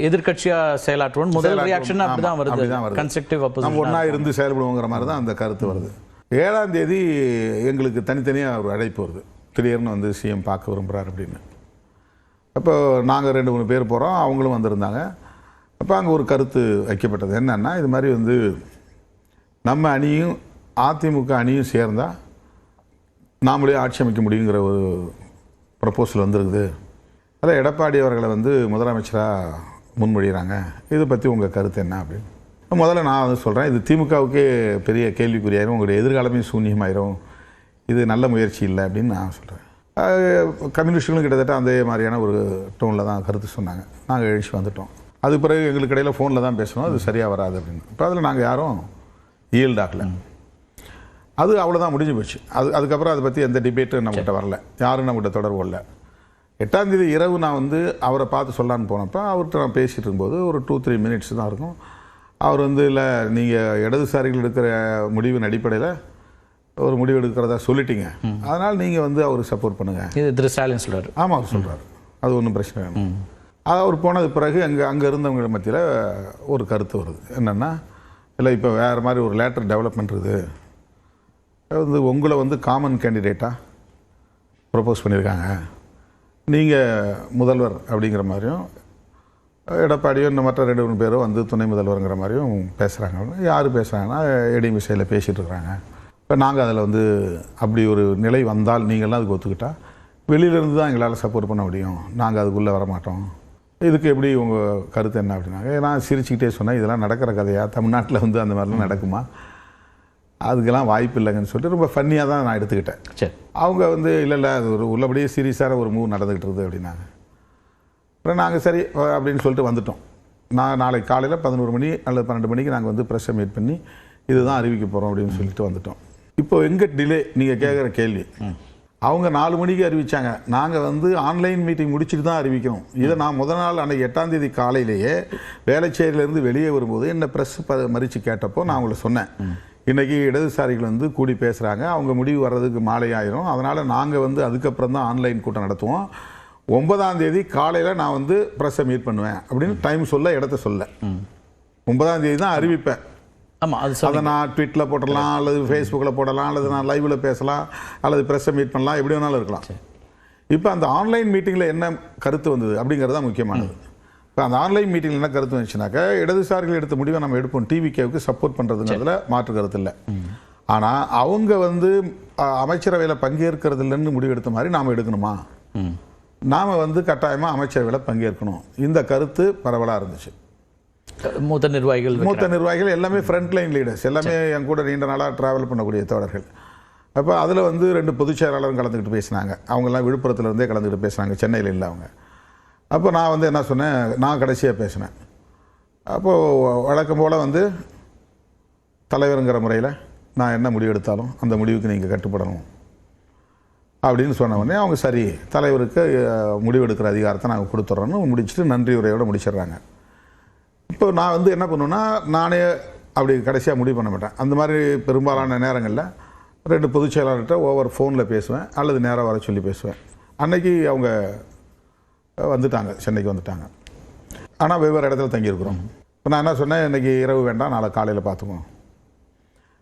எதிர்கட்சியாக செயலாற்றுவோம். முதல் ரியாக்ஷன் அப்படி தான் வருது, கன்ஸ்ட்ரக்டிவ் அப்போசிஷன், நம்ம ஒன்றா இருந்து செயல்படுவோங்கிற மாதிரி தான் அந்த கருத்து வருது. 7ஆம் தேதி எங்களுக்கு தனித்தனியாக ஒரு அழைப்பு வருது, திடீர்னு வந்து சிஎம் பார்க்க விரும்புகிறார் அப்படின்னு. அப்போ நாங்கள் 2-3 பேர் போகிறோம், அவங்களும் வந்திருந்தாங்க. அப்போ அங்கே ஒரு கருத்து வைக்கப்பட்டது. என்னென்னா, இது மாதிரி வந்து நம்ம அணியும் அதிமுக அணியும் சேர்ந்தால் நாமளே ஆட்சி அமைக்க முடியுங்கிற ஒரு ப்ரப்போசல் வந்துருக்குது. அதான் எடப்பாடி அவர்களை வந்து முதலமைச்சராக முன்மொழிகிறாங்க, இதை பற்றி உங்கள் கருத்து என்ன அப்படின்னு. முதல்ல நான் வந்து சொல்கிறேன், இது திமுகவுக்கே பெரிய கேள்விக்குறியாயிரும், உங்களுடைய எதிர்காலமே சூன்யமாயிரும், இது நல்ல முயற்சி இல்லை அப்படின்னு நான் சொல்கிறேன். கம்யூனிஸ்டுகளும் கிட்டத்தட்ட அதே மாதிரியான ஒரு டோனில் தான் கருத்து சொன்னாங்க. நாங்கள் எழுச்சி வந்துட்டோம். அது பிறகு எங்களுக்கு இடையில் ஃபோனில் தான் பேசணும், அது சரியாக வராது அப்படின்னு. இப்போ அதில் நாங்கள் யாரும் ஈல்டாகலை. அது அவ்வளோதான், முடிஞ்சு போச்சு. அதுக்கப்புறம் அதை பற்றி எந்த டிபேட்டும் நம்மகிட்ட வரல, யாரும் நம்மகிட்ட தொடர்பு இல்லை. 8ஆம் தேதி இரவு நான் வந்து அவரை பார்த்து சொல்லான்னு போனப்போ அவர்கிட்ட நான் பேசிகிட்டு இருக்கும்போது ஒரு 2-3 மினிட்ஸ் தான் இருக்கும். அவர் வந்து, இல்லை நீங்கள் இடதுசாரிகள் எடுக்கிற முடிவின் அடிப்படையில் ஒரு முடிவு எடுக்கிறதா சொல்லிட்டீங்க, அதனால் நீங்கள் வந்து அவர் சப்போர்ட் பண்ணுங்கள், இது திரு ஸ்டாலின் சொல்கிறார். ஆமாம், அவர் சொல்கிறார், அது ஒன்றும் பிரச்சனை வேணும். அது அவர் போனது பிறகு அங்கே இருந்தவங்க மத்தியில் ஒரு கருத்து வருது. என்னென்னா, இல்லை இப்போ வேறு மாதிரி ஒரு லேட்டர் டெவலப்மெண்ட் இருக்குது, வந்து உங்களை வந்து காமன் கேண்டிடேட்டாக ப்ரப்போஸ் பண்ணியிருக்காங்க, நீங்கள் முதல்வர் அப்படிங்கிற மாதிரியும், எடப்பாடியோ இந்த மற்ற 2-3 பேரோ வந்து துணை முதல்வருங்கிற மாதிரியும் பேசுகிறாங்க. யார் பேசுகிறாங்கன்னா, ஏடிஎம்கே சைடில் பேசிகிட்டு இருக்கிறாங்க. இப்போ நாங்கள் அதில் வந்து அப்படி ஒரு நிலை வந்தால் நீங்கள்லாம் அதுக்கு ஒத்துக்கிட்டால் வெளியிலேருந்து தான் எங்களால் சப்போர்ட் பண்ண முடியும், நாங்கள் அதுக்குள்ளே வரமாட்டோம், இதுக்கு எப்படி உங்கள் கருத்து என்ன அப்படின்னாங்க. நான் சிரிச்சுக்கிட்டே சொன்னேன், இதெல்லாம் நடக்கிற கதையா, தமிழ்நாட்டில் வந்து அந்த மாதிரிலாம் நடக்குமா, அதுக்கெல்லாம் வாய்ப்பு இல்லைங்கன்னு சொல்லிட்டு ரொம்ப ஃபன்னியாக தான் நான் எடுத்துக்கிட்டேன். சரி, அவங்க வந்து இல்லை அது ஒரு உள்ளபடியே சீரியஸான ஒரு மூவ் நடந்துக்கிட்டு இருக்குது அப்படின்னாங்க. அப்புறம் நாங்கள் சரி அப்படின்னு சொல்லிட்டு வந்துட்டோம். நாளைக்கு காலையில் 11 மணி அல்லது 12 மணிக்கு நாங்கள் வந்து ப்ரெஸ்ஸை மீட் பண்ணி இதுதான் அறிவிக்க போகிறோம் அப்படின்னு சொல்லிட்டு வந்துட்டோம். இப்போ எங்கே டிலே, நீங்கள் கேட்குற கேள்வி, அவங்க 4 மணிக்கு அறிவிச்சாங்க. நாங்கள் வந்து ஆன்லைன் மீட்டிங் முடிச்சுட்டு தான் அறிவிக்கணும். இதை நான் முதல் நாள் அன்றைக்கி 8ஆம் தேதி காலையிலேயே வேளச்சேரியிலேருந்து வெளியே வரும்போது என்ன ப்ரெஸ் மறித்து கேட்டப்போ நான் அவங்கள சொன்னேன், இன்றைக்கி இடதுசாரிகள் வந்து கூடி பேசுகிறாங்க, அவங்க முடிவு வர்றதுக்கு மாலை ஆயிரும், அதனால் நாங்கள் வந்து அதுக்கப்புறம் தான் ஆன்லைன் கூட்டம் நடத்துவோம், 9ஆம் தேதி காலையில் நான் வந்து ப்ரெஸ்ஸை மீட் பண்ணுவேன் அப்படின்னு டைம் சொல்ல, இடத்த சொல்ல. 9ஆம் தேதி தான் அறிவிப்பேன். ஆமாம், அதை நான் ட்விட்டில் போடலாம், அல்லது ஃபேஸ்புக்கில் போடலாம், அல்லது நான் லைவில் பேசலாம், அல்லது ப்ரெஸ்ஸை மீட் பண்ணலாம், எப்படி வேணாலும் இருக்கலாம். இப்போ அந்த ஆன்லைன் மீட்டிங்கில் என்ன கருத்து வந்தது அப்படிங்கிறது தான் முக்கியமானது. இப்போ அந்த ஆன்லைன் மீட்டிங்கில் என்ன கருத்து வந்துச்சுனாக்கா, இடதுசாரிகள் எடுத்த முடிவை நம்ம எடுப்போம், டிவிகேவுக்கு சப்போர்ட் பண்ணுறதுங்கிறதுல மாற்று கருத்து இல்லை. ஆனால் அவங்க வந்து அமைச்சரவையில் பங்கேற்கிறது இல்லைன்னு முடிவு எடுத்த மாதிரி நாம் எடுக்கணுமா, நாம் வந்து கட்டாயமாக அமைச்சரவையில் பங்கேற்கணும், இந்த கருத்து பரவலாக இருந்துச்சு. மூத்த நிர்வாகிகள் எல்லாமே ஃப்ரண்ட் லைன் லீடர்ஸ், எல்லாமே என் கூட நீண்ட நாளாக ட்ராவல் பண்ணக்கூடிய தோழர்கள். அப்போ அதில் வந்து 2 பொதுச் செயலாளரும் கலந்துக்கிட்டு பேசினாங்க. அவங்கெல்லாம் விழுப்புரத்துலேருந்தே கலந்துக்கிட்டு பேசுனாங்க, சென்னையில் இல்லை அவங்க. அப்போ நான் வந்து என்ன சொன்னேன், நான் கடைசியாக பேசினேன். அப்போது வழக்கம் போல் வந்து தலைவருங்கிற முறையில் நான் என்ன முடிவு எடுத்தாலும் அந்த முடிவுக்கு நீங்கள் கட்டுப்படணும் அப்படின்னு சொன்ன உடனே அவங்க சரி, தலைவருக்கு முடிவெடுக்கிற அதிகாரத்தை நாங்கள் கொடுத்துட்றோன்னு முடிச்சுட்டு நன்றி உரையோடு முடிச்சிடுறாங்க. இப்போ நான் வந்து என்ன பண்ணுவேன்னா, நானே அப்படி கடைசியாக முடிவு பண்ண மாட்டேன். அந்த மாதிரி பெரும்பாலான நேரங்களில் 2 பொதுச் செயலாளர்கிட்ட ஓவர் ஃபோனில் பேசுவேன், அல்லது நேராக வர சொல்லி பேசுவேன். அன்னைக்கு அவங்க வந்துட்டாங்க, சென்னைக்கு வந்துட்டாங்க. ஆனால் வெவ்வேறு இடத்துல தங்கியிருக்கிறோம். இப்போ நான் என்ன சொன்னேன், இன்றைக்கி இரவு வேண்டாம், நாளை காலையில் பார்த்துக்குவோம்.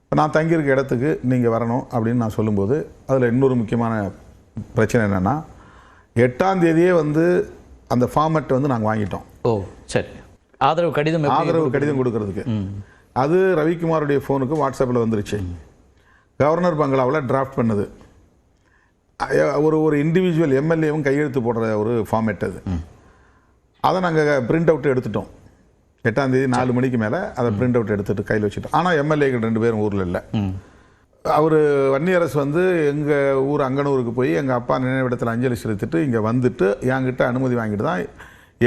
இப்போ நான் தங்கியிருக்க இடத்துக்கு நீங்கள் வரணும் அப்படின்னு நான் சொல்லும்போது அதில் இன்னொரு முக்கியமான பிரச்சனை என்னென்னா, 8ஆம் தேதியே வந்து அந்த ஃபார்மெட் வந்து நாங்கள் வாங்கிட்டோம். ஓ சரி, ஆதரவு கடிதம் கொடுக்கறதுக்கு. அது ரவிக்குமாருடைய ஃபோனுக்கு வாட்ஸ்அப்பில் வந்துருச்சு. கவர்னர் பங்களாவில் டிராஃப்ட் பண்ணது ஒரு இண்டிவிஜுவல் எம்எல்ஏவும் கையெழுத்து போடுற ஒரு ஃபார்மேட் அது. அதை நாங்கள் பிரிண்ட் அவுட் எடுத்துட்டோம். 8ஆம் தேதி 4 மணிக்கு மேலே அதை பிரிண்ட் அவுட் எடுத்துகிட்டு கையில் வச்சுட்டோம். ஆனால் எம்எல்ஏக்கள் 2 பேரும் ஊரில் இல்லை. அவர் வன்னியரசு வந்து எங்கள் ஊர் அங்கனூருக்கு போய் எங்கள் அப்பா நினைவிடத்தில் அஞ்சலி செலுத்திட்டு இங்கே வந்துட்டு என்கிட்ட அனுமதி வாங்கிட்டு தான்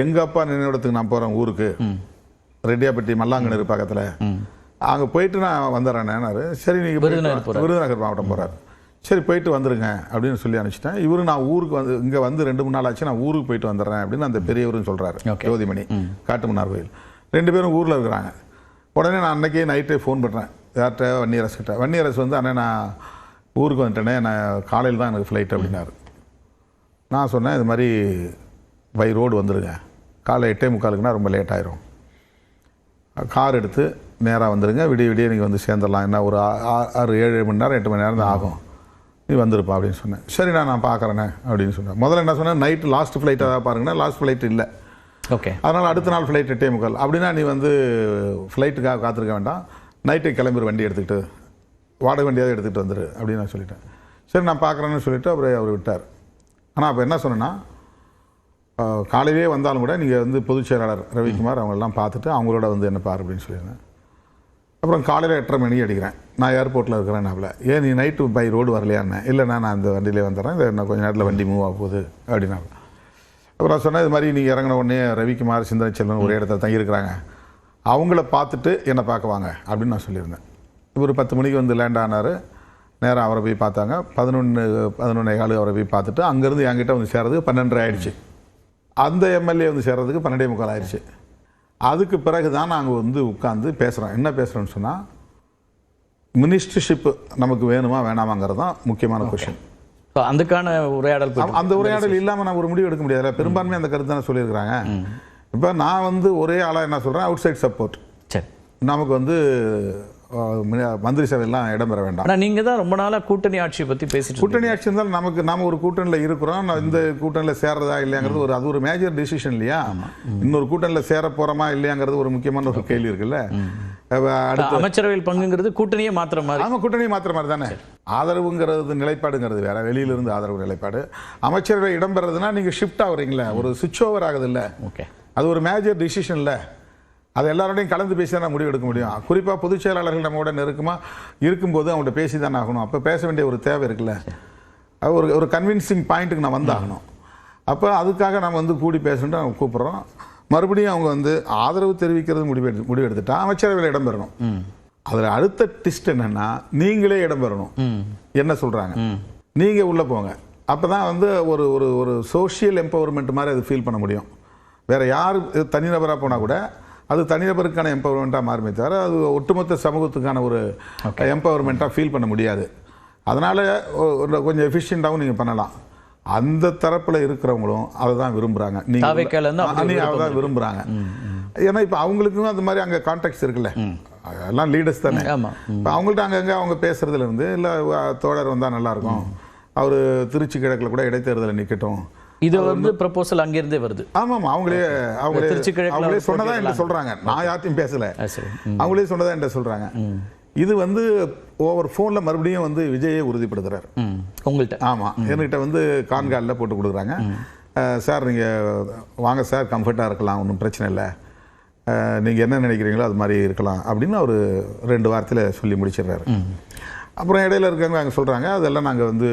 எங்கள் அப்பா நினைவிடத்துக்கு நான் போகிறேன் ஊருக்கு, ரெட்டியாப்பட்டி மல்லாங்கண்ணூர் பக்கத்தில், அங்கே போயிட்டு நான் வந்துடுறேன்னாரு. சரி, நீங்கள் விருதுநகர் மாவட்டம் போகிறார், சரி போயிட்டு வந்துடுங்க அப்படின்னு சொல்லி அனுப்பிச்சிட்டேன். இவரு நான் ஊருக்கு வந்து இங்கே வந்து 2-3 நாள் ஆச்சு, நான் ஊருக்கு போயிட்டு வந்துடுறேன் அப்படின்னு அந்த பெரியவரும் சொல்கிறாரு. ஜோதிமணி காட்டுமன்னார் கோயில் 2 பேரும் ஊரில் இருக்கிறாங்க. உடனே நான் அன்றைக்கே நைட்டே ஃபோன் பண்ணுறேன் யார்கிட்ட, வன்னியரசுகிட்ட. வன்னியரசு வந்து அண்ணே நான் ஊருக்கு வந்துட்டேனே, நான் காலையில் தான் எனக்கு ஃப்ளைட் அப்படின்னாரு. நான் சொன்னேன் இது மாதிரி பை ரோடு வந்துடுங்க, காலை 8:45க்குனா ரொம்ப லேட் ஆயிரும், கார் எடுத்து நேராக வந்துடுங்க, விடிய நீங்கள் வந்து சேர்ந்துடலாம், என்ன ஒரு 6-7 மணி நேரம் 8 மணி நேரம் தான் ஆகும், நீ வந்துருப்பா அப்படின்னு சொன்னேன். சரி நான் பார்க்குறேண்ணே அப்படின்னு சொன்னேன். முதல்ல என்ன சொன்னேன், நைட்டு லாஸ்ட் ஃப்ளைட்டாக பாருங்கன்னா லாஸ்ட் ஃப்ளைட் இல்லை, ஓகே, அதனால் அடுத்த நாள் ஃப்ளைட் 8:45. அப்படின்னா நீ வந்து ஃப்ளைட்டுக்காக காத்திருக்க வேண்டாம், நைட்டு கிளம்புற வண்டி எடுத்துக்கிட்டு, வாடகை வண்டியாக எடுத்துகிட்டு வந்துடு அப்படின்னு நான் சொல்லிட்டேன். சரி நான் பார்க்குறேன்னு சொல்லிவிட்டு அப்புறம் அவர் விட்டார். ஆனால் அப்போ என்ன சொன்னேன்னா, காலையிலே வந்தாலும் கூட நீங்கள் வந்து பொதுச் செயலாளர் ரவிக்குமார் அவங்களெல்லாம் பார்த்துட்டு அவங்களோட வந்து என்ன பாரு அப்படின்னு சொல்லியிருந்தேன். அப்புறம் காலையில் 8:30 மணிக்கு அடிக்கிறேன், நான் ஏர்போர்ட்டில் இருக்கிறேன். ஏன் நீ நைட்டு பை ரோடு வரலையான்னு, இல்லைண்ணா நான் இந்த வண்டியிலே வந்துடுறேன், இந்த நான் கொஞ்சம் நேரத்தில் வண்டி மூவ் ஆக போகுது அப்படின்னா. அப்புறம் நான் சொன்னேன் இது மாதிரி நீங்கள் இறங்கின உடனே ரவிக்குமார் சிந்தனை செல்வன் ஒரு இடத்துல தங்கியிருக்கிறாங்க, அவங்கள பார்த்துட்டு என்னை பார்க்க வாங்க அப்படின்னு நான் சொல்லியிருந்தேன். இவர் 10 மணிக்கு வந்து லேண்ட் ஆனார். நேராக அவரை போய் பார்த்தாங்க. 11:15 அவரை போய் பார்த்துட்டு அங்கேருந்து என்கிட்ட வந்து சேர்றதுக்கு 12:30 ஆயிடுச்சு. அந்த எம்எல்ஏ வந்து சேர்றதுக்கு 12:45 ஆயிடுச்சு. அதுக்கு பிறகு தான் நாங்கள் வந்து உட்காந்து பேசுகிறோம். என்ன பேசுகிறோன்னு சொன்னால், மினிஸ்டர்ஷிப் நமக்கு வேணுமா வேணாமாங்கிறது தான் முக்கியமான கொஷின். அதுக்கான உரையாடல், அந்த உரையாடல் இல்லாமல் நான் ஒரு முடிவு எடுக்க முடியாது. பெரும்பான்மை அந்த கருத்து தானே சொல்லியிருக்கிறாங்க. இப்போ நான் வந்து ஒரே ஆளாக என்ன சொல்கிறேன், அவுட் சைட் சப்போர்ட், நமக்கு வந்து மந்திரி சபையெல்லாம் இடம்பெற வேண்டாம். ஆனால் நீங்கள் தான் ரொம்ப நாளாக கூட்டணி ஆட்சியை பற்றி பேசிட்டு, கூட்டணி ஆட்சி இருந்தாலும் நாம் ஒரு கூட்டணியில் இருக்கிறோம், இந்த கூட்டணியில் சேர்றதா இல்லையாங்கிறது அது ஒரு மேஜர் டிசிஷன் இல்லையா. இன்னொரு கூட்டணியில் சேர போகிறோமா இல்லையாங்கிறது ஒரு முக்கியமான ஒரு கேள்வி இருக்குல்ல. அமைச்சரவையில் பங்குங்கிறது கூட்டணியே மாத்திர மாதிரி. ஆமாம், கூட்டணியை மாத்திர மாதிரி தானே. ஆதரவுங்கிறது நிலைப்பாடுங்கிறது வேற, வெளியிலிருந்து ஆதரவு நிலைப்பாடு. அமைச்சரவை இடம்பெறதுன்னா நீங்கள் ஷிஃப்ட் ஆகுறீங்களே, ஒரு சுவிட்ச் ஓவர் ஆகுது இல்லை, ஓகே, அது ஒரு மேஜர் டிசிஷன் இல்லை. அது எல்லாரோடையும் கலந்து பேசி தான் முடிவு எடுக்க முடியும். குறிப்பாக பொதுச் செயலாளர்கள் நம்மளோட நெருக்கமாக இருக்கும்போது அவங்கள்ட்ட பேசி தானே ஆகணும். அப்போ பேச வேண்டிய ஒரு தேவை இருக்குல்ல, ஒரு கன்வின்சிங் பாயிண்ட்டுக்கு நான் வந்தாகணும். அப்போ அதுக்காக நம்ம வந்து கூடி பேசணுன்ட்டு அவங்க கூப்பிட்றோம். மறுபடியும் அவங்க வந்து ஆதரவு தெரிவிக்கிறது முடிவு எடுத்துட்டா அமைச்சரவையில் இடம்பெறணும். அதில் அடுத்த டிஸ்ட் என்னன்னா, நீங்களே இடம்பெறணும். என்ன சொல்கிறாங்க, நீங்கள் உள்ளே போங்க. அப்போ தான் வந்து ஒரு ஒரு ஒரு சோஷியல் எம்பவர்மெண்ட் மாதிரி அது ஃபீல் பண்ண முடியும். வேறு யார் தனிநபராக போனால் கூட அது தனிநபருக்கான எம்பவர்மெண்ட்டாக மாறுமே தவிர அது ஒட்டுமொத்த சமூகத்துக்கான ஒரு எம்பவர்மெண்ட்டாக ஃபீல் பண்ண முடியாது. அதனால் கொஞ்சம் எஃபிஷியண்ட்டாகவும் நீங்கள் பண்ணலாம். அந்த தரப்பில் இருக்கிறவங்களும் அதை தான் விரும்புகிறாங்க. நீங்கள் அதை தான் விரும்புகிறாங்க. ஏன்னா இப்போ அவங்களுக்கும் அந்த மாதிரி அங்கே கான்டாக்ட்ஸ் இருக்குல்ல, எல்லாம் லீடர்ஸ் தானே. இப்போ அவங்கள்ட்ட அங்கங்கே அவங்க பேசுகிறதுலேருந்து இல்லை தோழர் வந்தால் நல்லாயிருக்கும், அவர் திருச்சி கிழக்கில் கூட இடைத்தேர்தலில் நிற்கட்டும், இது வந்து ப்ரொபோசல் அங்கிருந்தே வருது. ஆமாம், அவங்களே சொன்னதா என்ன சொல்கிறாங்க. நான் யார்ட்டையும் பேசலை, அவங்களே சொன்னதா என்ன சொல்கிறாங்க. இது வந்து ஓவர் ஃபோனில் மறுபடியும் வந்து விஜயை உறுதிப்படுத்துகிறார் உங்கள்கிட்ட. ஆமாம், என்கிட்ட வந்து கான்காலில் போட்டு கொடுக்குறாங்க. சார் நீங்கள் வாங்க சார், கம்ஃபர்ட்டாக இருக்கலாம், ஒன்றும் பிரச்சனை இல்லை, நீங்கள் என்ன நினைக்கிறீங்களோ அது மாதிரி இருக்கலாம் அப்படின்னு அவர் 2 வாரத்தில் சொல்லி முடிச்சிடுறாரு. அப்புறம் இடையில இருக்காங்க அங்கே சொல்கிறாங்க, அதெல்லாம் நாங்கள் வந்து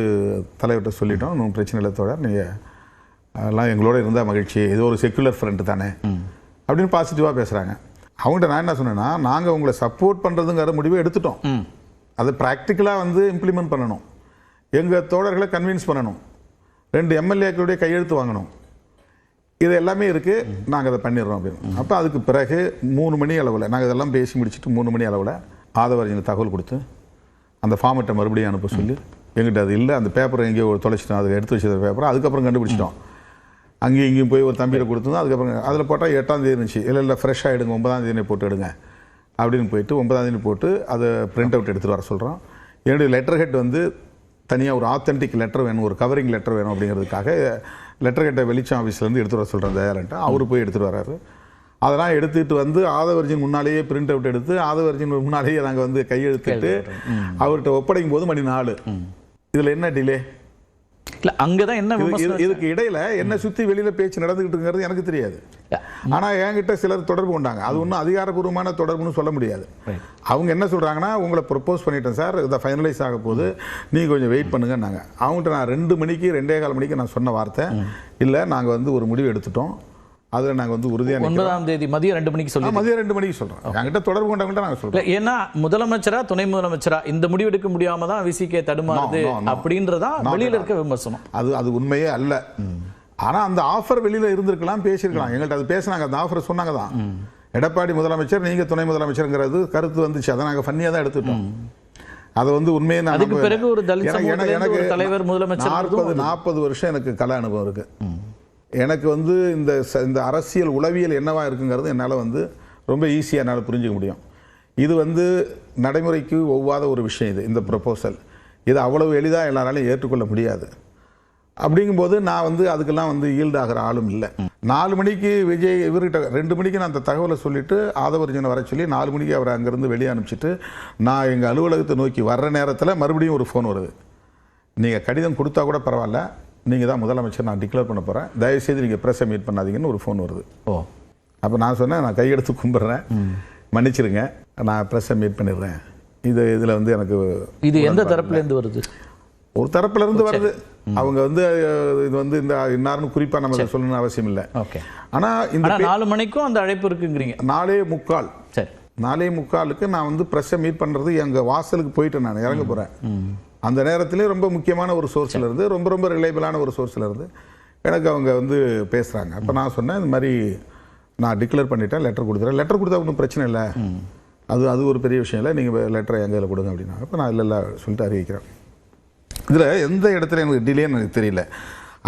தலைவர்கிட்ட சொல்லிட்டோம், ஒன்றும் பிரச்சனை இல்லை தோழர், நீங்கள் அதெல்லாம் எங்களோட இருந்தால் மகிழ்ச்சி, இது ஒரு செக்குலர் ஃப்ரண்ட் தானே அப்படின்னு பாசிட்டிவாக பேசுகிறாங்க. அவங்கள்ட்ட நான் என்ன சொன்னேன்னா, நாங்கள் உங்களை சப்போர்ட் பண்ணுறதுங்கிற முடிவை எடுத்துட்டோம், அதை ப்ராக்டிக்கலாக வந்து இம்ப்ளிமெண்ட் பண்ணணும், எங்கள் தோழர்களை கன்வின்ஸ் பண்ணணும், 2 எம்எல்ஏக்களுடைய கையெழுத்து வாங்கணும், இது எல்லாமே இருக்குது, நாங்கள் அதை பண்ணிடுறோம் அப்படின்னு. அப்போ அதுக்கு பிறகு 3 மணி அளவில் நாங்கள் இதெல்லாம் பேசி முடிச்சுட்டு 3 மணி அளவில் ஆதவர்ஜனுக்கு தகவல் கொடுத்து அந்த ஃபார்மெட்டை மறுபடியும் அனுப்ப சொல்லி, எங்கிட்ட அது இல்லை, அந்த பேப்பரை எங்கேயோ தொலைச்சிட்டோம், அதை எடுத்து வச்சது பேப்பரை அதுக்கப்புறம் கண்டுபிடிச்சிட்டோம். அங்கேயும் இங்கேயும் போய் ஒரு தம்பியில் கொடுத்துருந்தோம். அதுக்கப்புறம் அதில் போட்டால் 8ஆம் தேதி இருந்துச்சு. இல்லை ஃப்ரெஷ்ஷாக எடுங்க, 9ஆம் தேதி போட்டு எடுங்க அப்படின்னு போயிட்டு 9ஆம் தேதி போட்டு அதை பிரிண்ட் அவுட் எடுத்துகிட்டு வர சொல்கிறோம். என்னுடைய லெட்டர் ஹெட் வந்து தனியாக ஒரு ஆத்தென்டிக் லெட்டர் வேணும், ஒரு கவரிங் லெட்டர் வேணும் அப்படிங்கிறதுக்காக லெட்டர் ஹெட்டை வெளிச்சம் ஆஃபீஸ்லேருந்து எடுத்துகிட்டு வர சொல்கிறேன் தயாரிட்டு. அவர் போய் எடுத்துகிட்டு வர்றாரு. அதெல்லாம் எடுத்துகிட்டு வந்து ஆதவர்ஜின் முன்னாலேயே பிரிண்ட் அவுட் எடுத்து ஆதவர்ஜின் முன்னாலேயே நாங்கள் வந்து கையெழுத்துட்டு அவர்கிட்ட ஒப்படைக்கும் போது மணி 4. இதில் என்ன டிலே இல்லை, அங்கே தான் என்ன இதுக்கு இடையில என்ன சுற்றி வெளியில் பேச்சு நடந்துகிட்டுங்கிறது எனக்கு தெரியாது. ஆனால் என்கிட்ட சிலர் தொடர்பு கொண்டாங்க. அது ஒன்றும் அதிகாரப்பூர்வமான தொடர்புன்னு சொல்ல முடியாது. அவங்க என்ன சொல்கிறாங்கன்னா, உங்களை ப்ரப்போஸ் பண்ணிட்டேன் சார், இதை ஃபைனலைஸ் ஆக போது, நீங்கள் கொஞ்சம் வெயிட் பண்ணுங்கன்னாங்க. அவங்ககிட்ட நான் 2 மணிக்கு 2:15 மணிக்கு நான் சொன்ன வார்த்தை, இல்லை நாங்கள் வந்து ஒரு முடிவு எடுத்துட்டோம், அதில் நாங்கள் வந்து உறுதியாக 9ஆம் தேதி மதியம் 2 மணிக்கு சொல்லி மதியம் 2 மணிக்கு சொல்கிறோம். என்கிட்ட தொடர்பு கொண்டவங்கள்ட்ட நாங்கள் சொல்கிறோம். ஏன்னா முதலமைச்சரா துணை முதலமைச்சரா இந்த முடிவு எடுக்க முடியாம தான் விசிகே தடுமாறுது அப்படின்றதா வெளியில இருக்க விமர்சனம். அது உண்மையே அல்ல. ஆனால் அந்த ஆஃபர் வெளியில் இருந்திருக்கலாம், பேசியிருக்கலாம். எங்கள்கிட்ட அது பேசினாங்க, அந்த ஆஃபர் சொன்னாங்க தான். எடப்பாடி முதலமைச்சர், நீங்கள் துணை முதலமைச்சருங்கிறது கருத்து வந்துச்சு, அதை நாங்கள் ஃபன்னியாக தான் எடுத்துட்டோம். அதை வந்து உண்மையை அதுக்கு பிறகு ஒரு எனக்கு தலைவர் முதலமைச்சர் 40 வருஷம் எனக்கு கலை அனுபவம் இருக்குது. எனக்கு வந்து இந்த அரசியல் உளவியல் என்னவா இருக்குங்கிறது என்னால் வந்து ரொம்ப ஈஸியாக என்னால் புரிஞ்சுக்க முடியும். இது வந்து நடைமுறைக்கு ஒவ்வாத ஒரு விஷயம். இந்த ப்ரொபோசல் இது அவ்வளவு எளிதாக எல்லாராலையும் ஏற்றுக்கொள்ள முடியாது. அப்படிங்கும்போது நான் வந்து அதுக்கெல்லாம் வந்து ஈல்டாகிற ஆளும் இல்லை. 4 மணிக்கு விஜய் இவர்கிட்ட 2 மணிக்கு நான் அந்த தகவலை சொல்லிவிட்டு ஆதவர்ஜனை வர சொல்லி 4 மணிக்கு அவரை அங்கேருந்து வெளியே அனுப்பிச்சிட்டு நான் எங்கள் அலுவலகத்தை நோக்கி வர்ற நேரத்தில் மறுபடியும் ஒரு ஃபோன் வருது. நீங்கள் கடிதம் கொடுத்தா கூட பரவாயில்ல, நீங்கள் தான் முதலமைச்சர், நான் டிக்ளேர் பண்ண போகிறேன், தயவுசெய்து நீங்கள் ப்ரெஸ்ஸை மீட் பண்ணாதீங்கன்னு ஒரு ஃபோன் வருது. அப்போ நான் சொன்னேன், நான் கையெடுத்து கும்பிட்றேன், மன்னிச்சிருங்க, நான் ப்ரெஸ்ஸை மீட் பண்ணிடுறேன். இதில் வந்து எனக்கு இது எந்த தரப்புலேருந்து வருது? ஒரு தரப்புலேருந்து வருது. அவங்க வந்து இது வந்து இந்த இன்னார்னு குறிப்பாக நம்ம சொல்லணும்னு அவசியம் இல்லை. ஓகே. ஆனால் இந்த 4 மணிக்கும் அந்த அழைப்பு இருக்குங்கிறீங்க. 4:45. சரி, 4:45க்கு நான் வந்து ப்ரெஸ்ஸை மீட் பண்ணுறது எங்கள் வாசலுக்கு போயிட்டு நான் இறங்க போகிறேன். அந்த நேரத்திலே ரொம்ப முக்கியமான ஒரு சோர்ஸில் இருந்து, ரொம்ப ரிலையபிளான ஒரு சோர்ஸில் இருந்து எனக்கு அவங்க வந்து பேசுகிறாங்க. அப்போ நான் சொன்னேன், இந்த மாதிரி நான் டிக்ளேர் பண்ணிட்டேன், லெட்டர் கொடுத்துறேன், லெட்டர் கொடுத்தா ஒன்றும் பிரச்சனை இல்லை, அது ஒரு பெரிய விஷயம் இல்லை, நீங்கள் லெட்டரை எங்கள் கையில் கொடுங்க அப்படின்னா. அப்போ நான் இல்லை சொல்லிட்டு அறிவிக்கிறேன். இதில் எந்த இடத்துல எனக்கு டிலேன்னு எனக்கு தெரியல.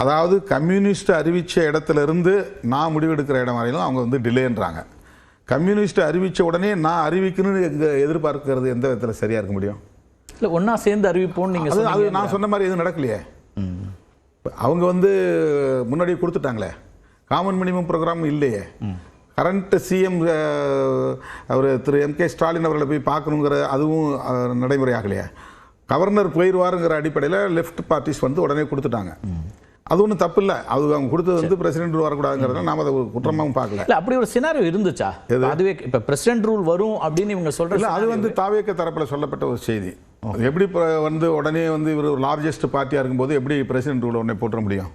அதாவது கம்யூனிஸ்ட் அறிவித்த இடத்துல இருந்து நான் முடிவெடுக்கிற இடம் வரையிலும் அவங்க வந்து டிலேன்றாங்க. கம்யூனிஸ்ட் அறிவித்த உடனே நான் அறிவிக்கணும்னு எதிர்பார்க்கிறது எந்த விதத்தில் சரியாக இருக்க முடியும்? இல்லை, ஒன்றா சேர்ந்து அறிவிப்போம்னு நீங்கள் அது நான் சொன்ன மாதிரி எதுவும் நடக்கலையே. அவங்க வந்து முன்னாடியே கொடுத்துட்டாங்களே, காமன் மினிமம் ப்ரோக்ராம் இல்லையே. கரண்ட் சிஎம் அவர் திரு M.K. ஸ்டாலின் அவர்களை போய் பார்க்கணுங்கிற அதுவும் நடைமுறை ஆகலையே. கவர்னர் போயிடுவாருங்கிற அடிப்படையில் லெஃப்ட் பார்ட்டிஸ் வந்து உடனே கொடுத்துட்டாங்க. அது ஒன்றும் தப்பு இல்லை. அது அவங்க கொடுத்தது வந்து பிரசிடென்ட் ரூல் வரக்கூடாதுங்கிறத நாம் அதை குற்றமாகவும் பார்க்கல. இல்லை, அப்படி ஒரு சினாரியோ இருந்துச்சா? அதுவே இப்போ பிரசிடென்ட் ரூல் வரும் அப்படின்னு இவங்க சொல்கிறாங்க. அது வந்து தாவேக தரப்பில் சொல்லப்பட்ட ஒரு செய்தி. எப்படி வந்து உடனே வந்து இவர் ஒரு லார்ஜஸ்ட் பார்ட்டியாக இருக்கும்போது எப்படி பிரசிடென்ட் ரூல் உடனே போட்டுற முடியும்?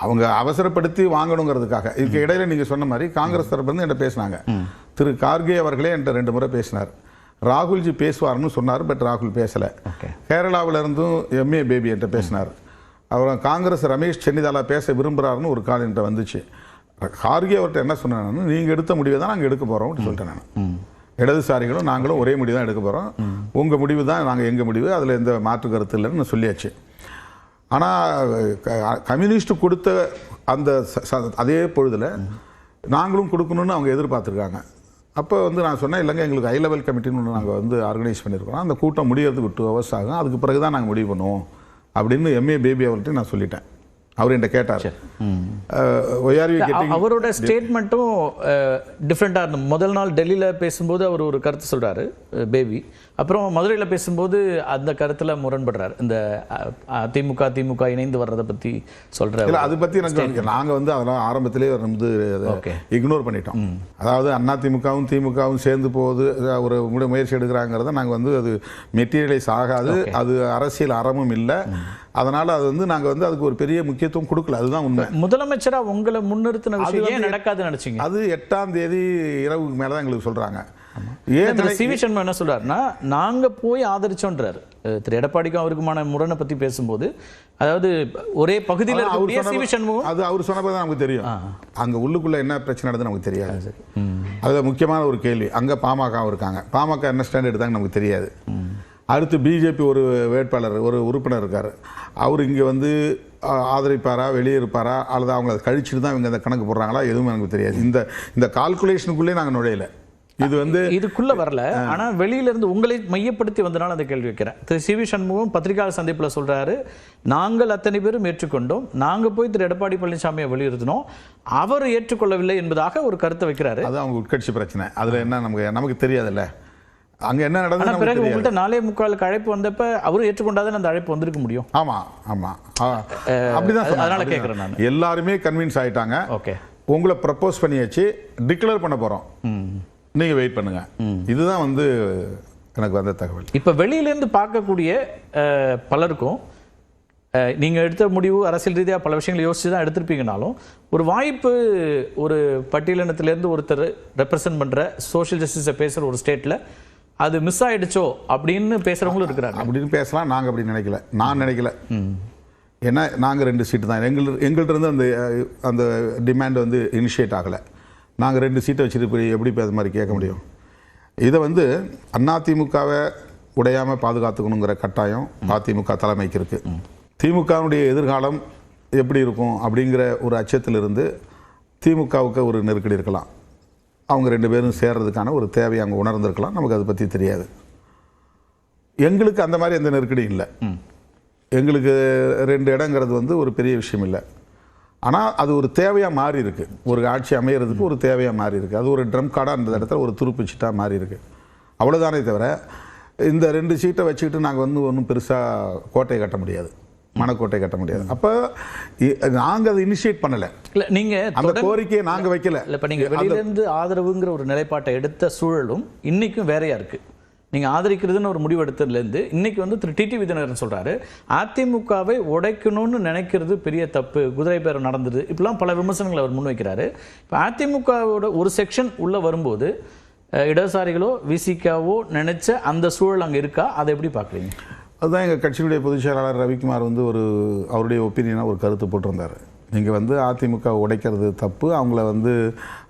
அவங்க அவசரப்படுத்தி வாங்கணுங்கிறதுக்காக. இதுக்கு இடையில நீங்கள் சொன்ன மாதிரி காங்கிரஸ் தரப்பு வந்து என்கிட்ட பேசினாங்க. திரு கார்கே அவர்களே என்கிட்ட 2 முறை பேசினார். ராகுல்ஜி பேசுவார்னு சொன்னார், பட் ராகுல் பேசலை. கேரளாவில் இருந்தும் எம்ஏ பேபி என்கிட்ட பேசினார். அப்புறம் காங்கிரஸ் ரமேஷ் சென்னிதாலா பேச விரும்புகிறாருன்னு ஒரு கால் என்கிட்ட வந்துச்சு. கார்கே அவர்கிட்ட என்ன சொன்னேன், நீங்கள் எடுத்த முடிவை தான் நாங்கள் எடுக்க போகிறோம் அப்படின்னு சொல்லிட்டேன். நான் இடதுசாரிகளும் நாங்களும் ஒரே முடிவு தான் எடுக்க போகிறோம், உங்கள் முடிவு தான் நாங்கள் எங்கள் முடிவு, அதில் எந்த மாற்று கருத்து இல்லைன்னு சொல்லியாச்சு. ஆனால் கம்யூனிஸ்ட் கொடுத்த அந்த அதே பொழுதில் நாங்களும் கொடுக்கணும்னு அவங்க எதிர்பார்த்துருக்காங்க. அப்போ வந்து நான் சொன்னேன், இல்லைங்க எங்களுக்கு ஹை லெவல் கமிட்டின்னு ஒன்று நாங்கள் வந்து ஆர்கனைஸ் பண்ணியிருக்கிறோம், அந்த கூட்டம் முடியறதுக்கு 2 hours ஆகும், அதுக்கு பிறகு தான் நாங்கள் முடிவு பண்ணுவோம் அப்படின்னு எம்ஏ பேபி அவர்கிட்ட நான் சொல்லிட்டேன். அவர் என்கிட்ட கேட்டார், அவரோட ஸ்டேட்மெண்ட்டும் டிஃப்ரெண்ட்டாக இருந்தது. முதல் நாள் டெல்லியில் பேசும்போது அவர் ஒரு கருத்து சொல்கிறாரு பேபி, அப்புறம் மதுரையில் பேசும்போது அந்த கருத்தில் முரண்படுறாரு. இந்த திமுக இணைந்து வர்றதை பற்றி சொல்கிற இல்லை, அதை பற்றி நாங்கள் வந்து அதெல்லாம் ஆரம்பத்திலே வந்து இக்னோர் பண்ணிட்டோம். அதாவது அதிமுகவும் திமுகவும் சேர்ந்து போகுது ஒரு முயற்சி எடுக்கிறாங்கிறத நாங்கள் வந்து அது மெட்டீரியலைஸ் ஆகாது, அது அரசியல் அறமும் இல்லை, அதனால் அது வந்து நாங்கள் வந்து அதுக்கு ஒரு பெரிய முக்கியத்துவம் கொடுக்கல. அதுதான் உண்மை. முதலமைச்சராக உங்களை முன்னிறுத்தின விஷயம் ஏன் நடக்காதுன்னு நினச்சிங்க? அது 8ஆம் தேதி இரவுக்கு மேலே தான் எங்களுக்கு சொல்கிறாங்க. ஏன் சிவி சண்முகம் என்ன சொல்றாருன்னா, நாங்க போய் ஆதரிச்சோன்றாரு. திரு எடப்பாடிக்கும் அவருக்குமான முரணை பத்தி பேசும்போது, அதாவது ஒரே பகுதியில் இருக்கக்கூடிய சிவி சண்முகம் அது அவர் சொன்னப்போ தான் நமக்கு தெரியும் அங்க உள்ளுக்குள்ள என்ன பிரச்சனை நடக்குது நமக்கு தெரியாது. அது முக்கியமான ஒரு கேள்வி. அங்க பாமக இருக்காங்க, பாமக என்ன ஸ்டாண்ட் எடுத்தாங்க நமக்கு தெரியாது. அடுத்து பிஜேபி ஒரு வேட்பாளர் ஒரு உறுப்பினர் இருக்கார், அவர் இங்கே வந்து ஆதரிப்பாரா வெளியே இருப்பாரா அல்லது அவங்க அதை கழிச்சுட்டு தான் இவங்க இந்த கணக்கு போடுறாங்களா எதுவும் எனக்கு தெரியாது. இந்த கால்குலேஷனுக்குள்ளே நாங்கள் நுழையல. இது வந்து இதுக்குள்ள வரல. ஆனா வெளியில இருந்து உங்களை மையப்படுத்தி வந்தனால அந்த கேள்வி வைக்கிறேன். திரு சிவி சண்முகம் பத்திரிகையாளர் சந்திப்பில் சொல்றாரு, நாங்கள் அத்தனை பேரும் ஏற்றுக்கொண்டோம், நாங்க போய் திரு எடப்பாடி பழனிசாமியை வலியுறுத்தினோம், அவர் ஏற்றுக்கொள்ளவில்லை என்பதாக ஒரு கருத்தை வைக்கிறாரு. அது அவங்க உட்கட்சி பிரச்சனை. அதுல என்ன நமக்கு தெரியாதுல்ல அங்க என்ன நடந்தது. பிறகு உங்கள்கிட்ட 4:45 அழைப்பு வந்தப்ப அவரும் ஏற்றுக்கொண்டாதான் அந்த அழைப்பு வந்திருக்க முடியும். ஆமா ஆமா அப்படிதான். அதனால கேட்கிறேன் நான். எல்லாருமே கன்வின்ஸ் ஆயிட்டாங்க. ஓகே, உங்களை ப்ரப்போஸ் பண்ணியாச்சு, டிக்ளேர் பண்ண போறோம், நீங்க வெயிட் பண்ணுங்க. இதுதான் வந்து எனக்கு வந்த தகவல். இப்ப வெளியிலேருந்து பார்க்கக்கூடிய பலருக்கும் நீங்க எடுத்த முடிவு அரசியல் ரீதியாக பல விஷயங்களை யோசிச்சு தான் எடுத்திருப்பீங்கனாலும், ஒரு வாய்ப்பு ஒரு பட்டியலினத்திலேருந்து ஒருத்தர் ரெப்ரசன்ட் பண்ற சோஷியல் ஜஸ்டிஸை பேசுற ஒரு ஸ்டேட்ல அது மிஸ் ஆயிடுச்சோ அப்படின்னு பேசுறவங்களும் இருக்கிறாங்க. அப்படின்னு பேசலாம், நாங்கள் அப்படி நினைக்கல, நான் நினைக்கல. ஏன்னா நாங்கள் 2 சீட்டு தான் எங்கள்கிட்ட இருந்து அந்த டிமாண்ட் வந்து இனிஷியேட் ஆகலை. நாங்கள் 2 சீட்டை வச்சுட்டு எப்படி அது மாதிரி கேட்க முடியும்? இதை வந்து அதிமுகவை உடையாமல் பாதுகாத்துக்கணுங்கிற கட்டாயம் அதிமுக தலைமைக்கு இருக்குது. திமுகவுடைய எதிர்காலம் எப்படி இருக்கும் அப்படிங்கிற ஒரு அச்சத்திலிருந்து திமுகவுக்கு ஒரு நெருக்கடி இருக்கலாம். அவங்க 2 பேரும் சேர்றதுக்கான ஒரு தேவையை அவங்க உணர்ந்திருக்கலாம், நமக்கு அதை பற்றி தெரியாது. எங்களுக்கு அந்த மாதிரி எந்த நெருக்கடி இல்லை. எங்களுக்கு 2 இடங்கிறது வந்து ஒரு பெரிய விஷயம் இல்லை. ஆனால் அது ஒரு தேவையாக மாறி இருக்கு, ஒரு ஆட்சி அமைகிறதுக்கு ஒரு தேவையாக மாறி இருக்கு. அது ஒரு ட்ரம் கார்டாக அந்த இடத்துல ஒரு துருப்பு சீட்டாக மாறி இருக்கு. அவ்வளோதானே தவிர இந்த 2 சீட்டை வச்சுக்கிட்டு நாங்கள் வந்து ஒன்றும் பெருசாக கோட்டையை கட்ட முடியாது, மனக்கோட்டை கட்ட முடியாது. அப்போ நாங்கள் அதை இனிஷியேட் பண்ணலை. இல்லை, நீங்கள் அந்த கோரிக்கையை நாங்கள் வைக்கல. இல்லை, இப்போ நீங்கள் வெளியிலேருந்து ஆதரவுங்கிற ஒரு நிலைப்பாட்டை எடுத்த சூழலும் இன்னைக்கும் வேறையா இருக்குது. நீங்கள் ஆதரிக்கிறதுன்னு ஒரு முடிவு எடுத்ததுலேருந்து இன்னைக்கு வந்து திரு டிடிவி தினகரன் சொல்கிறாரு, அதிமுகவை உடைக்கணும்னு நினைக்கிறது பெரிய தப்பு, குதிரை பேரம் நடந்தது, இப்படிலாம் பல விமர்சனங்களை அவர் முன்வைக்கிறாரு. இப்போ அதிமுகவோட ஒரு செக்ஷன் உள்ளே வரும்போது இடதுசாரிகளோ விசிகாவோ நினைச்ச அந்த சூழல் அங்கே இருக்கா? அதை எப்படி பார்க்குறீங்க? அதுதான் எங்கள் கட்சியினுடைய பொதுச் செயலாளர் ரவிக்குமார் வந்து அவருடைய ஒப்பீனியனாக ஒரு கருத்து போட்டிருந்தார். நீங்கள் வந்து அதிமுக உடைக்கிறது தப்பு, அவங்கள வந்து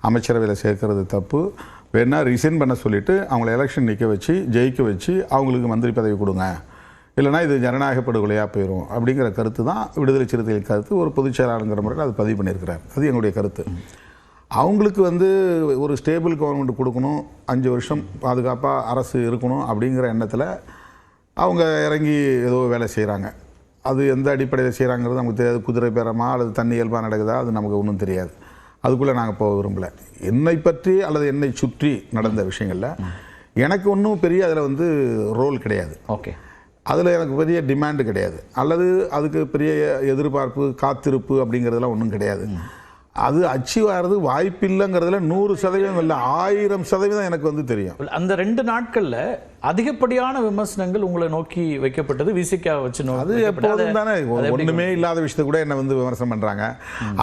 அமைச்சரவையில் சேர்க்கறது தப்பு, வேணா ரிசைன் பண்ண சொல்லிவிட்டு அவங்கள எலெக்ஷன் நிற்க வச்சு ஜெயிக்க வச்சு அவங்களுக்கு மந்திரி பதவி கொடுங்க, இல்லைனா இது ஜனநாயக படுகொலையாக போயிடும் அப்படிங்கிற கருத்து தான் விடுதலை சிறுத்தைகள் கருத்து. ஒரு பொதுச் செயலாளருங்கிற முறையில் அது பதிவு பண்ணியிருக்கிறார். அது எங்களுடைய கருத்து. அவங்களுக்கு வந்து ஒரு ஸ்டேபிள் கவர்மெண்ட் கொடுக்கணும், 5 வருஷம் பாதுகாப்பாக அரசு இருக்கணும் அப்படிங்கிற எண்ணத்தில் அவங்க இறங்கி ஏதோ வேலை செய்கிறாங்க. அது எந்த அடிப்படையில் செய்கிறாங்கிறது நமக்கு தெரியாது. குதிரை பேரமா அல்லது தண்ணி இயல்பாக நடக்குதா அது நமக்கு ஒன்றும் தெரியாது. அதுக்குள்ளே நாங்கள் போக விரும்பலை. என்னை பற்றி அல்லது என்னை சுற்றி நடந்த விஷயங்களில் எனக்கு ஒன்றும் பெரிய அதில் வந்து ரோல் கிடையாது. ஓகே, அதில் எனக்கு பெரிய டிமாண்டு கிடையாது, அல்லது அதுக்கு பெரிய எதிர்பார்ப்பு காத்திருப்பு அப்படிங்கிறதுலாம் ஒன்றும் கிடையாது. அது அச்சீவ் ஆகிறது வாய்ப்பு இல்லைங்கிறதுல 100% இல்லை, 1000% எனக்கு வந்து தெரியும். அந்த 2 நாட்களில் அதிகப்படியான விமர்சனங்கள் உங்களை நோக்கி வைக்கப்பட்டது விசிகா வச்சு. அது எப்போதும் தானே, ஒன்றுமே இல்லாத விஷயத்தை கூட என்னை வந்து விமர்சனம் பண்ணுறாங்க.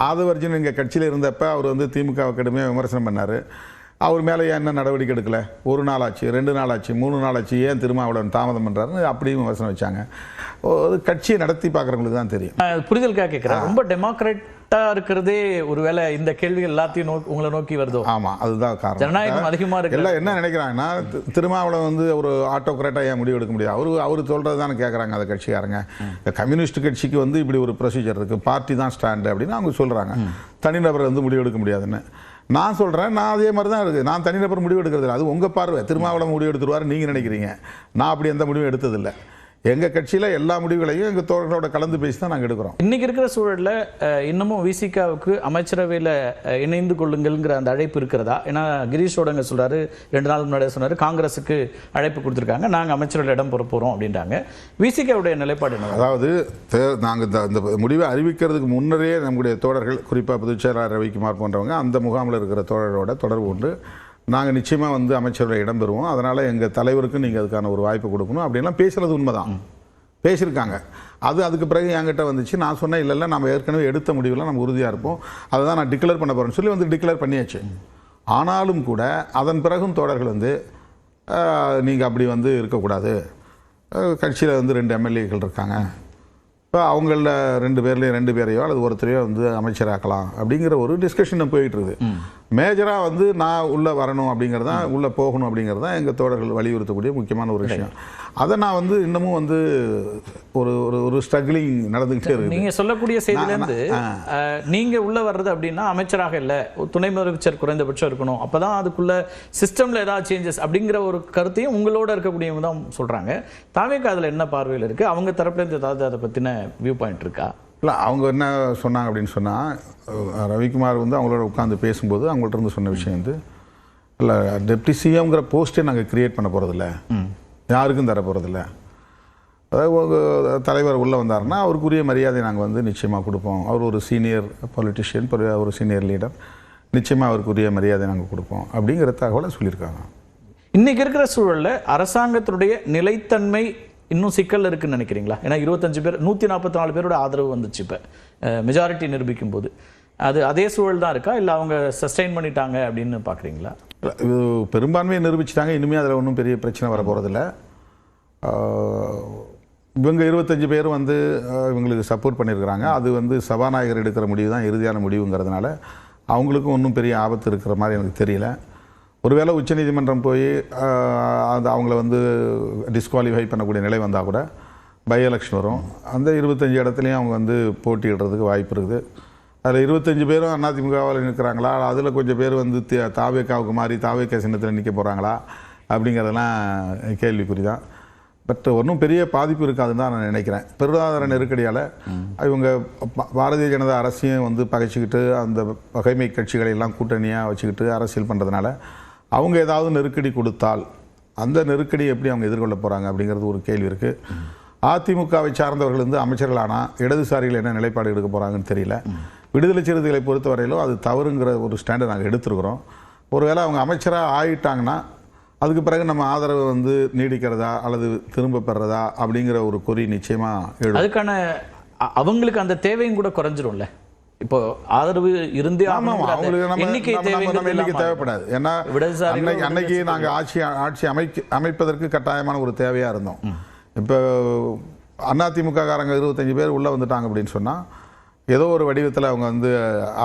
ஆதவர்ஜுன் எங்கள் கட்சியில் இருந்தப்ப அவர் வந்து திமுக கடுமையாக விமர்சனம் பண்ணார். அவர் மேலே ஏன் என்ன நடவடிக்கை எடுக்கலை, 1 நாள் ஆச்சு, 2 நாள் ஆச்சு, 3 நாள் ஆச்சு, ஏன் திருமாவளவன் தாமதம் பண்ணுறாருன்னு அப்படியும் விமர்சனம் வச்சாங்க. ஒரு கட்சியை நடத்தி பார்க்குறவங்களுக்கு தான் தெரியும். புரிதலுக்காக கேட்குறேன். ரொம்ப டெமோக்ராட்டாக இருக்கிறதே ஒருவேளை இந்த கேள்விகள் எல்லாத்தையும் உங்களை நோக்கி வருதோ? ஆமாம், அதுதான் காரணம். ஜனநாயகம் அதிகமாக இருக்கு. எல்லாம் என்ன நினைக்கிறாங்கன்னா, திருமாவளவன் வந்து ஒரு ஆட்டோக்ராட்டாக ஏன் முடிவு எடுக்க முடியாது, அவர் சொல்கிறது தானே கேட்குறாங்க அந்த கட்சிக்காரங்க. கம்யூனிஸ்ட் கட்சிக்கு வந்து இப்படி ஒரு ப்ரொசீஜர் இருக்குது, பார்ட்டி தான் ஸ்டாண்டு அப்படின்னு அவங்க சொல்கிறாங்க. தனிநபர் வந்து முடிவு எடுக்க முடியாதுன்னு நான் சொல்கிறேன். நான் அதே மாதிரி தான் இருக்குது. நான் தனிநபர் முடிவு எடுக்கிறது இல்லை, அது உங்கள் பார்வை. திருமாவளவன் முடிவு எடுத்துருவார் நீங்கள் நினைக்கிறீங்க. நான் அப்படி எந்த முடிவும் எடுத்ததில்லை. எங்கள் கட்சியில் எல்லா முடிவுகளையும் எங்கள் தோழர்களோட கலந்து பேசி தான் நாங்கள் எடுக்கிறோம். இன்றைக்கி இருக்கிற சூழலில் இன்னமும் விசிகாவுக்கு அமைச்சரவையில் இணைந்து கொள்ளுங்கள்ங்கிற அந்த அழைப்பு இருக்கிறதா? ஏன்னா கிரீஷோட அங்கே சொல்கிறாரு, 2 நாள் முன்னாடியே சொன்னார், காங்கிரஸுக்கு அழைப்பு கொடுத்துருக்காங்க, நாங்கள் அமைச்சரவையில் இடம் பெற போகிறோம் அப்படின்றாங்க. விசிகாவுடைய நிலைப்பாடு என்ன? அதாவது நாங்கள் இந்த முடிவை அறிவிக்கிறதுக்கு முன்னரே நம்முடைய தோழர்கள், குறிப்பாக பொதுச்செயலாளர் ரவிக்குமார் போன்றவங்க அந்த முகாமில் இருக்கிற தோழர்களோட தொடர்பு கொண்டு நாங்கள் நிச்சயமாக வந்து அமைச்சரவையில் இடம் பெறுவோம், அதனால் எங்கள் தலைவருக்கு நீங்கள் அதுக்கான ஒரு வாய்ப்பு கொடுக்கணும் அப்படின்லாம் பேசுகிறது உண்மைதான், பேசியிருக்காங்க. அதுக்கு பிறகு என்கிட்ட வந்துச்சு. நான் சொன்னேன், இல்லை நம்ம ஏற்கனவே எடுத்த முடிவில் நம்ம உறுதியாக இருப்போம், அதை தான் நான் டிக்ளேர் பண்ண போகிறேன்னு சொல்லி வந்து டிக்ளேர் பண்ணியாச்சு. ஆனாலும் கூட அதன் பிறகும் தோழர்கள் வந்து நீங்கள் அப்படி வந்து இருக்கக்கூடாது, கட்சியில் வந்து 2 எம்எல்ஏக்கள் இருக்காங்க, இப்போ அவங்களில் 2 பேர்லேயும் 2 பேரையோ அல்லது ஒருத்தரையோ வந்து அமைச்சராக்கலாம் அப்படிங்கிற ஒரு டிஸ்கஷன் போயிட்டு இருக்குது. மேஜராக வந்து நான் உள்ளே வரணும் அப்படிங்கிறது தான், உள்ளே போகணும் அப்படிங்கிறது தான் எங்கள் தோழர்கள் வலியுறுத்தக்கூடிய முக்கியமான ஒரு விஷயம். அதை நான் வந்து இன்னமும் வந்து ஒரு ஒரு ஸ்ட்ரகிளிங் நடந்துக்கிட்டே இருக்கு. நீங்கள் சொல்லக்கூடிய செய்தியிலேருந்து நீங்கள் உள்ளே வர்றது அப்படின்னா அமைச்சராக இல்லை, துணை முதலமைச்சர் குறைந்தபட்சம் இருக்கணும், அப்போ தான் அதுக்குள்ள சிஸ்டமில் ஏதாவது சேஞ்சஸ் அப்படிங்கிற ஒரு கருத்தையும் உங்களோட இருக்கக்கூடியவங்க தான் சொல்கிறாங்க. தாவேக்கு அதில் என்ன பார்வையில் இருக்குது? அவங்க தரப்புலேருந்து ஏதாவது அதை பற்றின வியூ பாயிண்ட் இருக்கா? இல்லை, அவங்க என்ன சொன்னாங்க அப்படின்னு சொன்னால், ரவிக்குமார் வந்து அவங்களோட உட்காந்து பேசும்போது அவங்கள்ட்ட இருந்து சொன்ன விஷயம் வந்து, இல்லை டெப்டி சிஎம்ங்கிற போஸ்ட்டே நாங்கள் கிரியேட் பண்ண போகிறதில்ல, யாருக்கும் தர போகிறதில்ல. அதாவது தலைவர் உள்ளே வந்தாருன்னா அவருக்குரிய மரியாதை நாங்கள் வந்து நிச்சயமாக கொடுப்போம். அவர் ஒரு சீனியர் பொலிட்டிஷியன், ஒரு சீனியர் லீடர், நிச்சயமாக அவருக்குரிய மரியாதை நாங்கள் கொடுப்போம் அப்படிங்கிற தகவலை சொல்லியிருக்காங்க. இன்றைக்கி இருக்கிற சூழலில் அரசாங்கத்தினுடைய நிலைத்தன்மை இன்னும் சிக்கல் இருக்குன்னு நினைக்கிறீங்களா? ஏன்னா 25 பேர் 144 பேரோட ஆதரவு வந்துச்சு இப்போ மெஜாரிட்டி நிரூபிக்கும் போது. அது அதே சூழல் தான் இருக்கா, இல்லை அவங்க சஸ்டெயின் பண்ணிட்டாங்க அப்படின்னு பார்க்குறீங்களா? இது பெரும்பான்மையை நிரூபிச்சிட்டாங்க, இனிமேல் அதில் ஒன்றும் பெரிய பிரச்சனை வர போகிறதில்ல. இவங்க 25 பேர் வந்து இவங்களுக்கு சப்போர்ட் பண்ணியிருக்கிறாங்க. அது வந்து சபாநாயகர் எடுக்கிற முடிவு தான் இறுதியான முடிவுங்கிறதுனால அவங்களுக்கும் ஒன்றும் பெரிய ஆபத்து இருக்கிற மாதிரி எனக்கு தெரியல. ஒருவேளை உச்சநீதிமன்றம் போய் அது அவங்கள வந்து டிஸ்குவாலிஃபை பண்ணக்கூடிய நிலை வந்தால் கூட பை எலெக்ஷன் வரும். அந்த 25 இடத்துலையும் அவங்க வந்து போட்டியிடுறதுக்கு வாய்ப்பு இருக்குது. அதில் 25 பேரும் அதிமுகவில் நிற்கிறாங்களா, அதில் கொஞ்சம் பேர் வந்து தாவேக்காவுக்கு மாறி தாவேக்கா சின்னத்தில் நிற்க போகிறாங்களா அப்படிங்கிறதெல்லாம் கேள்விக்குறி தான். பட் ஒன்றும் பெரிய பாதிப்பு இருக்காதுன்னு தான் நான் நினைக்கிறேன். பொருளாதார நெருக்கடியால் இவங்க பாரதிய ஜனதா அரசையும் வந்து பகைச்சிக்கிட்டு அந்த பகைமை கட்சிகளை எல்லாம் கூட்டணியாக வச்சுக்கிட்டு அரசியல் பண்ணுறதுனால அவங்க ஏதாவது நெருக்கடி கொடுத்தால் அந்த நெருக்கடி எப்படி அவங்க எதிர்கொள்ள போகிறாங்க அப்படிங்கிறது ஒரு கேள்வி இருக்குது. அதிமுகவை சார்ந்தவர்கள் வந்து அமைச்சர்களானால் இடதுசாரிகள் என்ன நிலைப்பாடு எடுக்க போகிறாங்கன்னு தெரியல. விடுதலை சிறுத்தைகளை பொறுத்தவரையிலும் அது தவறுங்கிற ஒரு ஸ்டாண்டை நாங்கள் எடுத்துருக்குறோம். ஒருவேளை அவங்க அமைச்சராக ஆகிட்டாங்கன்னா அதுக்கு பிறகு நம்ம ஆதரவு வந்து நீடிக்கிறதா அல்லது திரும்ப பெறதா அப்படிங்கிற ஒரு குறி நிச்சயமாக அதுக்கான அவங்களுக்கு அந்த தேவையும் கூட குறைஞ்சிரும்ல. இப்போ ஆதரவு இருந்தே எண்ணிக்கை தேவைப்படாது. ஏன்னா அன்னைக்கு நாங்கள் ஆட்சி அமைப்பதற்கு கட்டாயமான ஒரு தேவையாக இருந்தோம். இப்போ அதிமுக காரங்க 25 பேர் உள்ளே வந்துட்டாங்க அப்படின்னு சொன்னால் ஏதோ ஒரு வடிவத்தில் அவங்க வந்து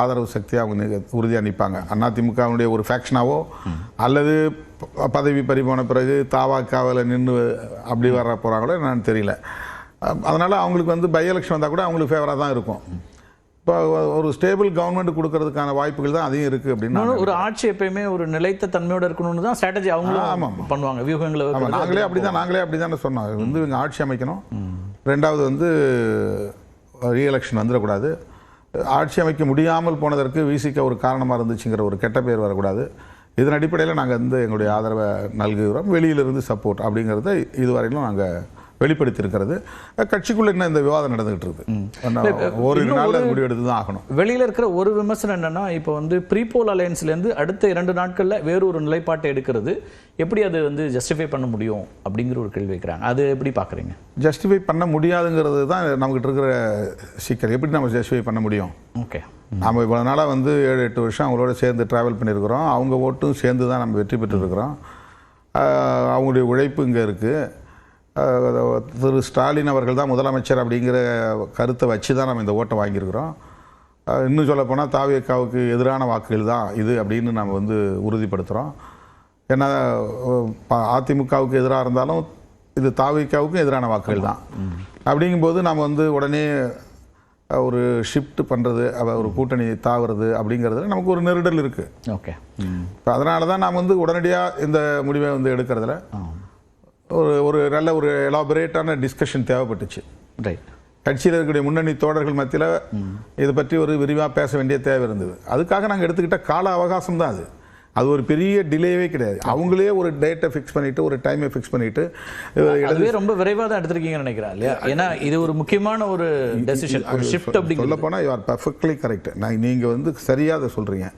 ஆதரவு சக்தியாக அவங்க உறுதியாக நிற்பாங்க. அதிமுகவுடைய ஒரு ஃபேக்ஷனாவோ அல்லது பதவி பறிபோன பிறகு தாவாக்காவில் நின்று அப்படி வர போகிறாங்களோ என்னன்னு தெரியல. அதனால் அவங்களுக்கு வந்து பை எலெக்ஷன் வந்தால் கூட அவங்களுக்கு ஃபேவராக தான் இருக்கும். இப்போ ஒரு ஸ்டேபிள் கவர்மெண்ட் கொடுக்கறதுக்கான வாய்ப்புகள் தான் அதிகம் இருக்குது அப்படின்னா, ஒரு ஆட்சி எப்பயுமே ஒரு நிலைத்த தன்மையோடு இருக்கணும்னு தான் ஸ்ட்ராட்டஜி அவங்களும் பண்ணுவாங்க, வியூகங்களை. நாங்களே அப்படி தானே சொன்னோம். வந்து இவங்க ஆட்சி அமைக்கணும், ரெண்டாவது வந்து ரீஎலெக்ஷன் வந்துடக்கூடாது, ஆட்சி அமைக்க முடியாமல் போனதற்கு விசிக ஒரு காரணமாக இருந்துச்சுங்கிற ஒரு கெட்ட பேர் வரக்கூடாது. இதன் அடிப்படையில் நாங்கள் வந்து எங்களுடைய ஆதரவை நல்குகிறோம். வெளியிலிருந்து சப்போர்ட் அப்படிங்கிறத இதுவரையிலும் நாங்கள் வெளிப்படுத்தியிருக்கிறது. கட்சிக்குள்ள இன்னும் இந்த விவாதம் நடந்துகிட்டு இருக்கு. ஓரிரு நாள் அது முடிவெடுத்து தான் ஆகணும். வெளியில இருக்கிற ஒரு விமர்சனம் என்னன்னா, இப்போ வந்து ப்ரீபோல் அலையன்ஸ்லேருந்து அடுத்த 2 நாட்களில் வேறு ஒரு நிலைப்பாட்டை எடுக்கிறது எப்படி அது வந்து ஜஸ்டிஃபை பண்ண முடியும் அப்படிங்கிற ஒரு கேள்வி வைக்கிறாங்க. அது எப்படி பார்க்குறீங்க? ஜஸ்டிஃபை பண்ண முடியாதுங்கிறது தான் நம்மகிட்ட இருக்கிற சிக்கல். எப்படி நம்ம ஜஸ்டிஃபை பண்ண முடியும்? ஓகே, நம்ம இவ்வளோ நாளாக வந்து 7-8 வருஷம் அவங்களோட சேர்ந்து ட்ராவல் பண்ணியிருக்கிறோம். அவங்க ஓட்டும் சேர்ந்து தான் நம்ம வெற்றி பெற்றுருக்கிறோம். அவங்களுடைய உழைப்பு இங்கே இருக்குது. திரு ஸ்டாலின் அவர்கள் தான் முதலமைச்சர் அப்படிங்கிற கருத்தை வச்சு தான் நம்ம இந்த ஓட்டை வாங்கியிருக்கிறோம். இன்னும் சொல்லப்போனால் தாவேக்காவுக்கு எதிரான வாக்குகள் தான் இது அப்படின்னு நம்ம வந்து உறுதிப்படுத்துகிறோம். ஏன்னா அதிமுகவுக்கு எதிராக இருந்தாலும் இது தாவேக்காவுக்கும் எதிரான வாக்குகள் தான். அப்படிங்கும்போது நம்ம வந்து உடனே ஒரு ஷிஃப்ட் பண்ணுறது, ஒரு கூட்டணி தாவுறது அப்படிங்கிறதுல நமக்கு ஒரு நெருடல் இருக்குது. ஓகே, இப்போ அதனால தான் நாம் வந்து உடனடியாக இந்த முடிவை வந்து எடுக்கிறதுல ஒரு நல்ல ஒரு எலாபரேட்டான டிஸ்கஷன் தேவைப்பட்டுச்சு. ரைட். கட்சியில் இருக்கக்கூடிய முன்னணி தோழர்கள் மத்தியில் இதை பற்றி ஒரு விரிவாக பேச வேண்டிய தேவை இருந்தது. அதுக்காக நாங்கள் எடுத்துக்கிட்ட கால அவகாசம் தான் அது. அது ஒரு பெரிய டிலேவே கிடையாது. அவங்களே ஒரு டேட்டை ஃபிக்ஸ் பண்ணிட்டு, ஒரு டைமை ஃபிக்ஸ் பண்ணிட்டு, அதுவே ரொம்ப விரைவாக தான் எடுத்திருக்கீங்கன்னு நினைக்கிறேன் இல்லையா? ஏன்னா இது ஒரு முக்கியமான ஒரு டெசிஷன், ஒரு ஷிஃப்ட் அப்படி சொல்ல போனால் யூ ஆர் பர்ஃபெக்ட்லி கரெக்ட். நீங்கள் வந்து சரியாக அதை சொல்கிறீங்க.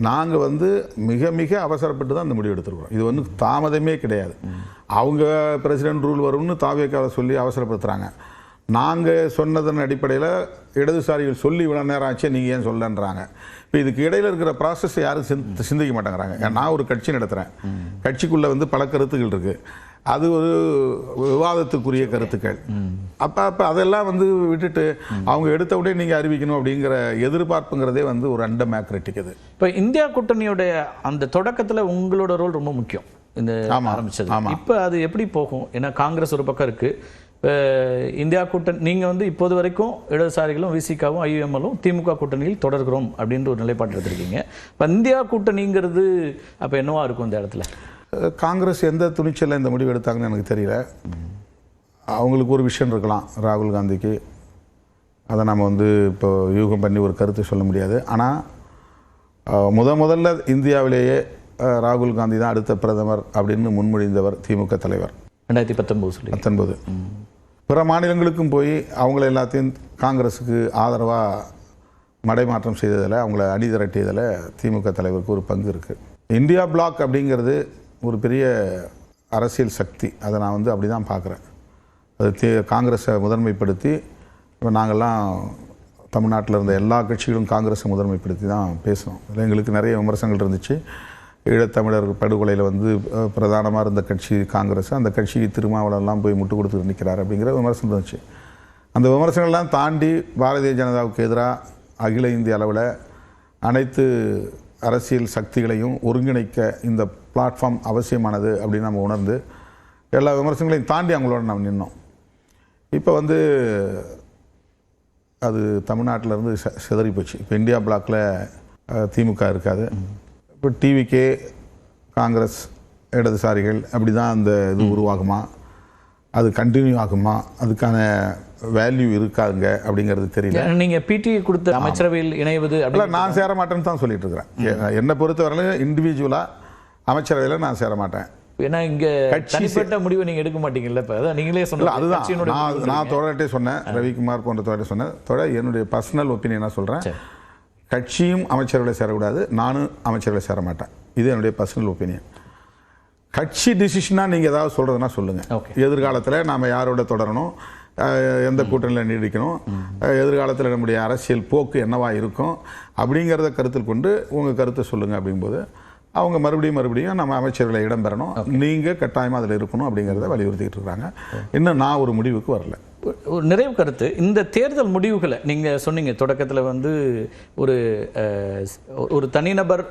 நாங்கள் வந்து மிக மிக அவசரப்பட்டு தான் அந்த முடிவு எடுத்துருக்கோம். இது வந்து தாமதமே கிடையாது. அவங்க பிரசிடென்ட் ரூல் வரும்னு தாவேக்காவை சொல்லி அவசரப்படுத்துகிறாங்க. நாங்கள் சொன்னதன் அடிப்படையில் இடதுசாரிகள் சொல்லி இவ்வளோ நேரம் ஆச்சு, நீங்கள் ஏன் சொல்லன்றாங்க. இப்போ இதுக்கு இடையில் இருக்கிற ப்ராசஸ் யாரும் சிந்திக்க மாட்டேங்கிறாங்க. நான் ஒரு கட்சி நடத்துகிறேன். கட்சிக்குள்ளே வந்து பல கருத்துக்கள் இருக்குது. அது ஒரு விவாதத்துக்குரிய கருத்துக்கள். அப்போ அதெல்லாம் வந்து விட்டுட்டு அவங்க எடுத்த உடனே நீங்கள் அறிவிக்கணும் அப்படிங்கிற எதிர்பார்ப்புங்கிறதே வந்து ஒரு அண்டமேக்ரெட்டிக். அது இப்போ இந்தியா கூட்டணியோட அந்த தொடக்கத்தில் உங்களோட ரோல் ரொம்ப முக்கியம். இந்த ஆரம்பிச்சது. இப்போ அது எப்படி போகும்? ஏன்னா காங்கிரஸ் ஒரு பக்கம் இருக்குது. இந்தியா கூட்டணி நீங்கள் வந்து இப்போது வரைக்கும் இடதுசாரிகளும் விசிகாவும் ஐயுஎம்எல்லும் திமுக கூட்டணியில் தொடர்கிறோம் அப்படின்ற ஒரு நிலைப்பாடு எடுத்திருக்கீங்க. இப்போ இந்தியா கூட்டணிங்கிறது அப்போ என்னவா இருக்கும் இந்த இடத்துல? காங்கிரஸ் எந்த துணிச்சலில் இந்த முடிவு எடுத்தாங்கன்னு எனக்கு தெரியல. அவங்களுக்கு ஒரு விஷயம் இருக்கலாம் ராகுல் காந்திக்கு. அதை நம்ம வந்து இப்போ யூகம் பண்ணி ஒரு கருத்து சொல்ல முடியாது. ஆனால் முதல்ல இந்தியாவிலேயே ராகுல் காந்தி தான் அடுத்த பிரதமர் அப்படின்னு முன்மொழிந்தவர் திமுக தலைவர் 2019. பிற மாநிலங்களுக்கும் போய் அவங்கள எல்லாத்தையும் காங்கிரஸுக்கு ஆதரவாக மடைமாற்றம் செய்ததில், அவங்கள அணி திரட்டியதில் திமுக தலைவருக்கு ஒரு பங்கு இருக்குது. இந்தியா பிளாக் அப்படிங்கிறது ஒரு பெரிய அரசியல் சக்தி. அதை நான் வந்து அப்படி தான் பார்க்குறேன். அது காங்கிரஸை முதன்மைப்படுத்தி, இப்போ நாங்கள்லாம் தமிழ்நாட்டில் இருந்த எல்லா கட்சிகளும் காங்கிரஸை முதன்மைப்படுத்தி தான் பேசணும். அதில் எங்களுக்கு நிறைய விமர்சனங்கள் இருந்துச்சு. ஈழத்தமிழர் படுகொலையில் வந்து பிரதானமாக இருந்த கட்சி காங்கிரஸ். அந்த கட்சிக்கு திருமாவளவன்லாம் போய் முட்டு கொடுத்து நிற்கிறார் அப்படிங்கிற விமர்சனம் இருந்துச்சு. அந்த விமர்சனங்கள்லாம் தாண்டி பாரதிய ஜனதாவுக்கு எதிராக அகில இந்திய அளவில் அனைத்து அரசியல் சக்திகளையும் ஒருங்கிணைக்க இந்த பிளாட்ஃபார்ம் அவசியமானது அப்படின்னு நம்ம உணர்ந்து எல்லா விமர்சனங்களையும் தாண்டி அவங்களோட நம்ம நின்னோம். இப்போ வந்து அது தமிழ்நாட்டிலேருந்து சிதறி போச்சு. இப்போ இந்தியா பிளாக்கில் திமுக இருக்காது. இப்போ டிவிகே, காங்கிரஸ், இடதுசாரிகள் அப்படி தான் அந்த இது உருவாகுமா, அது கண்டினியூ ஆகுமா, அதுக்கான வேல்யூ இருக்காதுங்க அப்படிங்கிறது தெரியல. நீங்கள் பிடிஐ கொடுத்த அமைச்சரவையில் இணைவது அப்படின்னா நான் சேர மாட்டேன்னு தான் சொல்லிட்டு இருக்கிறேன். என்னை பொறுத்தவரையிலும் இண்டிவிஜுவலாக அமைச்சரவையில் நான் சேர மாட்டேன். ஏன்னா இங்கே தனிப்பட்ட முடிவை நீங்கள் எடுக்க மாட்டீங்கல்ல. இப்போ அதான் நீங்களே சொன்னீங்க. அதுதான் நான் தோழர்கிட்டே சொன்னேன், ரவிக்குமார் போன்ற தோழர்கிட்ட சொன்னேன். என்னுடைய பர்சனல் ஒப்பீனியனாக சொல்கிறேன். கட்சியும் அமைச்சர்களை சேரக்கூடாது, நானும் அமைச்சர்களை சேர மாட்டேன். இது என்னுடைய பர்சனல் ஒப்பீனியன். கட்சி டிசிஷனாக நீங்கள் ஏதாவது சொல்கிறதுனா சொல்லுங்கள். எதிர்காலத்தில் நாம் யாரோட தொடரணும், எந்த கூட்டணியில் நீடிக்கணும், எதிர்காலத்தில் நம்முடைய அரசியல் போக்கு என்னவா இருக்கும் அப்படிங்கிறத கருத்தில் கொண்டு உங்கள் கருத்தை சொல்லுங்கள். அப்படிங்கும்போது அவங்க மறுபடியும் நம்ம அமைச்சர்களை இடம்பெறணும், நீங்கள் கட்டாயமாக அதில் இருக்கணும் அப்படிங்கிறத வலியுறுத்திக்கிட்டு இருக்கிறாங்க. இன்னும் நான் ஒரு முடிவுக்கு வரல. ஒரு நிறைவு கருத்து, இந்த தேர்தல் முடிவுகளை நீங்கள் சொன்னீங்க தொடக்கத்தில் வந்து ஒரு தனிநபர்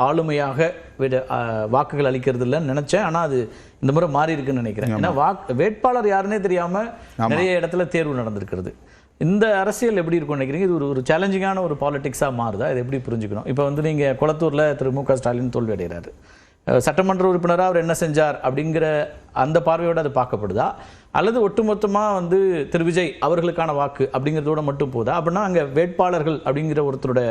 ஆளுமையாக வாக்குகள் அளிக்கிறது இல்லைன்னு நினச்சேன். ஆனால் அது இந்த முறை மாறி இருக்குன்னு நினைக்கிறேன். ஏன்னா வேட்பாளர் யாருன்னே தெரியாமல் நிறைய இடத்துல தேர்வு நடந்திருக்கிறது. இந்த அரசியல் எப்படி இருக்கும் நினைக்கிறீங்க? இது ஒரு சேலஞ்சிங்கான ஒரு பாலிடிக்ஸாக மாறுதா? இது எப்படி புரிஞ்சுக்கணும்? இப்போ வந்து நீங்கள் குளத்தூரில் திரு மு க ஸ்டாலின் தோல்வி அடைகிறாரு. சட்டமன்ற உறுப்பினராக அவர் என்ன செஞ்சார் அப்படிங்கிற அந்த பார்வையோடு அது பார்க்கப்படுதா, அல்லது ஒட்டுமொத்தமாக வந்து திரு விஜய் அவர்களுக்கான வாக்கு அப்படிங்கிறதோட மட்டும் போதா? அப்படின்னா அங்கே வேட்பாளர்கள் அப்படிங்கிற ஒருத்தரோட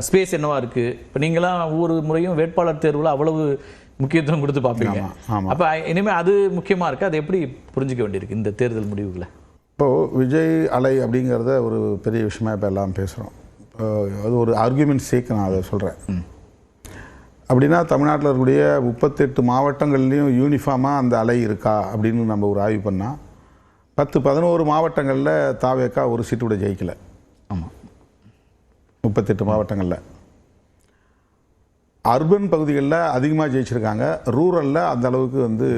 ஸ்பேஸ் என்னவா இருக்குது? இப்போ நீங்களாம் ஒவ்வொரு முறையும் வேட்பாளர் தேர்வில் அவ்வளவு முக்கியத்துவம் கொடுத்து பார்ப்பீங்க. ஆமாம். அப்போ இனிமேல் அது முக்கியமாக இருக்குது. அது எப்படி புரிஞ்சிக்க வேண்டியிருக்கு இந்த தேர்தல் முடிவுகளை? இப்போது விஜய் அலை அப்படிங்கிறத ஒரு பெரிய விஷயமா இப்போ எல்லாம் பேசுகிறோம். அது ஒரு ஆர்கியூமெண்ட் சேக்கு நான் அதை சொல்கிறேன். அப்படின்னா தமிழ்நாட்டில் இருக்கக்கூடிய 38 மாவட்டங்கள்லேயும் யூனிஃபார்மாக அந்த அலை இருக்கா அப்படின்னு நம்ம ஒரு ஆய்வு பண்ணால் 10-11 மாவட்டங்களில் தாவேக்கா ஒரு சீட்டு கூட ஜெயிக்கலை. ஆமாம், 38 மாவட்டங்களில். அர்பன் பகுதிகளில் அதிகமாக ஜெயிச்சிருக்காங்க, ரூரலில் அந்த அளவுக்கு வந்து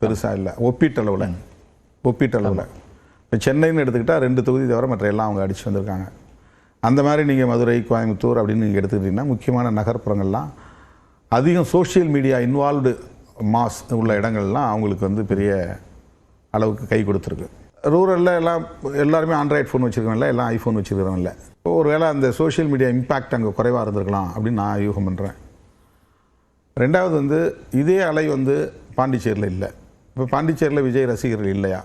பெருசாக இல்லை ஒப்பீட்டளவில். இப்போ சென்னைன்னு எடுத்துக்கிட்டால் 2 தொகுதி தவிர மற்ற எல்லாம் அவங்க அடித்து வந்திருக்காங்க. அந்த மாதிரி நீங்கள் மதுரை, கோயம்புத்தூர் அப்படின்னு நீங்கள் எடுத்துக்கிட்டிங்கன்னா முக்கியமான நகர்ப்புறங்கள்லாம் அதிகம் சோஷியல் மீடியா இன்வால்வ்டு மாஸ் உள்ள இடங்கள்லாம் அவங்களுக்கு வந்து பெரிய அளவுக்கு கை கொடுத்துருக்கு. ரூரலில் எல்லாருமே ஆண்ட்ராய்டு ஃபோன் வச்சுருக்கவங்கள, எல்லாம் ஐஃபோன் வச்சுருக்கிறவங்கள. ஒரு வேளை அந்த சோஷியல் மீடியா இம்பேக்ட் அங்கே குறைவாக இருந்திருக்கலாம் அப்படின்னு நான் யூகம் பண்ணுறேன். ரெண்டாவது வந்து இதே அலை வந்து பாண்டிச்சேரியில் இல்லை. இப்போ பாண்டிச்சேரியில் விஜய் ரசிகர்கள் இல்லையா?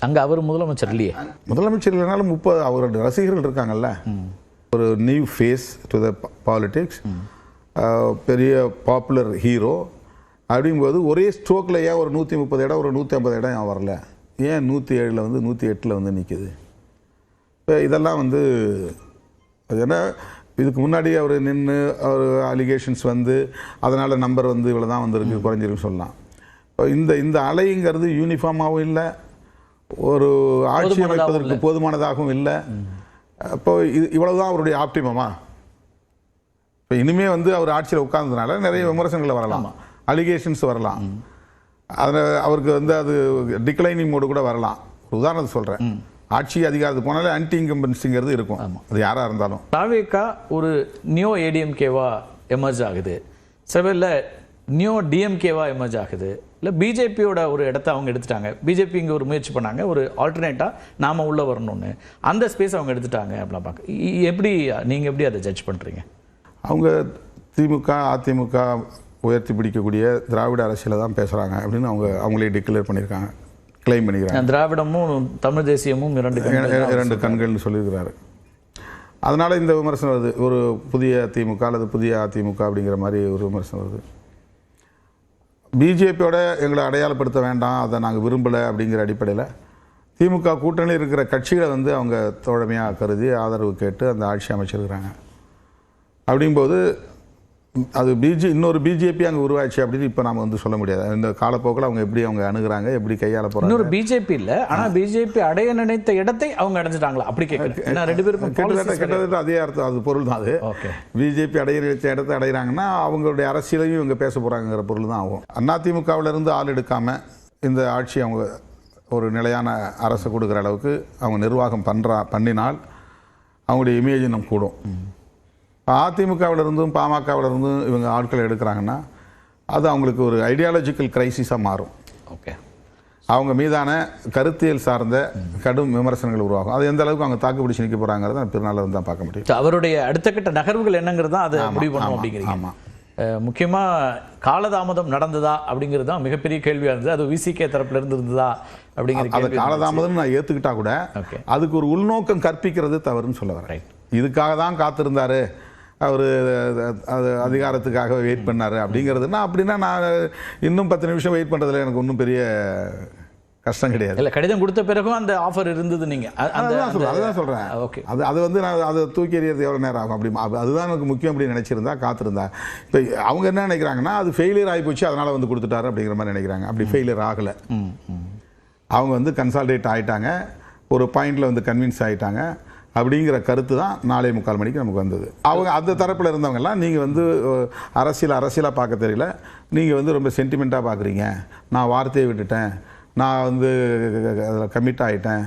அங்கே அவர் முதலமைச்சர் இல்லையே. முதலமைச்சர் இல்லைனாலும் 30 அவரோட ரசிகர்கள் இருக்காங்கல்ல. ஒரு new face to the politics, பெரிய பாப்புலர் ஹீரோ அப்படிங்கும்போது ஒரே ஸ்ட்ரோக்கில் ஏன் ஒரு 130 இடம் ஒரு 150 இடம் ஏன் வரல? ஏன் 107 வந்து 108 வந்து நிற்கிது? இப்போ இதெல்லாம் வந்து ஏன்னா இதுக்கு முன்னாடி அவர் நின்று அவர் அலிகேஷன்ஸ் வந்து அதனால் நம்பர் வந்து இவ்வளோ தான் வந்திருக்கு, குறைஞ்சிருக்குன்னு சொல்லலாம். இப்போ இந்த அலைங்கிறது யூனிஃபார்மாகவும் இல்லை, ஒரு ஆட்சி அமைப்பதற்கு போதுமானதாகவும் இல்லை. இப்போ இவ்வளவுதான் அவருடைய ஆப்டிமமா? இப்போ இனிமே வந்து அவர் ஆட்சியில் உட்கார்ந்ததுனால நிறைய விமர்சனங்கள் வரலாம், அலிகேஷன்ஸ் வரலாம், அதில் அவருக்கு வந்து அது டிக்ளைனிங் மோடு கூட வரலாம். ஒரு உதாரணத்தை சொல்கிறேன், ஆட்சி அதிகாரத்துக்கு போனாலே ஆன்டி இன்கம்பன்சிங்கிறது இருக்கும், அது யாராக இருந்தாலும். தாவேக்கா ஒரு நியோ ஏடிஎம்கேவா எமர்ஜ் ஆகுது, சில நியோ டிஎம்கேவா எமர்ஜ் ஆகுது, இல்லை பிஜேபியோட ஒரு இடத்த அவங்க எடுத்துட்டாங்க. பிஜேபி இங்கே ஒரு முயற்சி பண்ணாங்க, ஒரு ஆல்டர்னேட்டாக நாம் உள்ளே வரணும்னு. அந்த ஸ்பேஸ் அவங்க எடுத்துட்டாங்க அப்படிலாம் பார்க்க எப்படி நீங்கள் எப்படி அதை ஜட்ஜ் பண்ணுறீங்க? அவங்க திமுக அதிமுக உயர்த்தி பிடிக்கக்கூடிய திராவிட அரசியலை தான் பேசுகிறாங்க அப்படின்னு அவங்களே டிக்ளேர் பண்ணியிருக்காங்க, கிளைம் பண்ணிக்கிறாங்க. திராவிடமும் தமிழ் தேசியமும் இரண்டு கண்கள்னு சொல்லியிருக்கிறாரு. அதனால் இந்த விமர்சனம் வருது, ஒரு புதிய திமுக அல்லது புதிய அதிமுக அப்படிங்கிற மாதிரி ஒரு விமர்சனம் வருது. பிஜேபியோட எங்களை அடையாளப்படுத்த வேண்டாம், அதை நாங்கள் விரும்பலை அப்படிங்கிற அடிப்படையில் திமுக கூட்டணியில் இருக்கிற கட்சிகளை வந்து அவங்க தோழமையாக கருதி ஆதரவு கேட்டு அந்த ஆட்சி அமைச்சிருக்கிறாங்க. அப்படிங்கும்போது அது இன்னொரு பிஜேபி அங்கே உருவாச்சு அப்படின்னு இப்போ நாம் வந்து சொல்ல முடியாது. இந்த காலப்போக்கில் அவங்க எப்படி அவங்க அணுகுறாங்க, எப்படி கையாள போகிறாங்க. இன்னொரு பிஜேபி இல்லை, ஆனால் பிஜேபி அடைய நினைத்த இடத்தை அவங்க அடைஞ்சிட்டாங்களா அப்படி கேட்குறேன். 2 பேருக்கும் கிட்டத்தட்ட அதே அர்த்தம், அது பொருள் தான். அது பிஜேபி அடைய நினைத்த இடத்தை அடைகிறாங்கன்னா அவங்களுடைய அரசியலையும் இவங்க பேச போகிறாங்கிற பொருள் தான் ஆகும். அதிமுகவிலிருந்து ஆள் எடுக்காமல் இந்த ஆட்சி அவங்க ஒரு நிலையான அரசை கொடுக்குற அளவுக்கு அவங்க நிர்வாகம் பண்ணினால் அவங்களுடைய இமேஜ் நம்ம கூடும். அதிமுகவிலிருந்தும் பாமகவிலிருந்தும் இவங்க ஆட்களை எடுக்கிறாங்கன்னா அது அவங்களுக்கு ஒரு ஐடியாலஜிக்கல் கிரைசிஸாக மாறும். ஓகே, அவங்க மீதான கருத்தியல் சார்ந்த கடும் விமர்சனங்கள் உருவாகும். அது எந்த அளவுக்கு அவங்க தாக்கு பிடிச்சி நிற்க போகிறாங்கிறத பிறநாள் வந்து தான் பார்க்க முடியும். அவருடைய அடுத்த கட்ட நகர்வுகள் என்னங்கிறது தான் அதை முடிவு பண்ணும் அப்படிங்கிறீங்க. ஆமாம், முக்கியமாக காலதாமதம் நடந்ததா அப்படிங்கிறது தான் மிகப்பெரிய கேள்வியாக இருந்தது. அது விசிகே தரப்புல இருந்து இருந்ததா அப்படிங்கிறது. அது காலதாமதம் நான் ஏற்றுக்கிட்டா கூட அதுக்கு ஒரு உள்நோக்கம் கற்பிக்கிறது தவறுன்னு சொல்ல வரேன். இதுக்காக தான் காத்திருந்தாரு, அவர் அது அதிகாரத்துக்காக வெயிட் பண்ணார் அப்படிங்கிறதுனா, அப்படின்னா நான் இன்னும் 10 நிமிஷம் வெயிட் பண்ணுறதுல எனக்கு ஒன்றும் பெரிய கஷ்டம் கிடையாது. இல்லை, கடிதம் கொடுத்த பிறகும் அந்த ஆஃபர் இருந்தது. நீங்கள் அதுதான் சொல்கிறேன். ஓகே, அது வந்து நான் அதை தூக்கி எறியறது எவ்வளோ நேரம் ஆகும் அப்படி, அதுதான் எனக்கு முக்கியம் அப்படி நினச்சிருந்தா காத்திருந்தா. இப்போ அவங்க என்ன நினைக்கிறாங்கன்னா அது ஃபெயிலியர் ஆகிப்போச்சு அதனால் வந்து கொடுத்துட்டாரு அப்படிங்கிற மாதிரி நினைக்கிறாங்க. அப்படி ஃபெயிலியர் ஆகலை, அவங்க வந்து கன்சால்டேட் ஆகிட்டாங்க, ஒரு பாயிண்டில் வந்து கன்வின்ஸ் ஆகிட்டாங்க அப்படிங்கிற கருத்து தான் 4:45 மணிக்கு நமக்கு வந்தது. அவங்க அந்த தரப்பில் இருந்தவங்கெல்லாம் நீங்கள் வந்து அரசியலாக பார்க்க தெரியல, நீங்கள் வந்து ரொம்ப சென்டிமெண்ட்டாக பார்க்குறீங்க, நான் வார்த்தையை விட்டுட்டேன், நான் வந்து அதில் கமிட் ஆகிட்டேன்,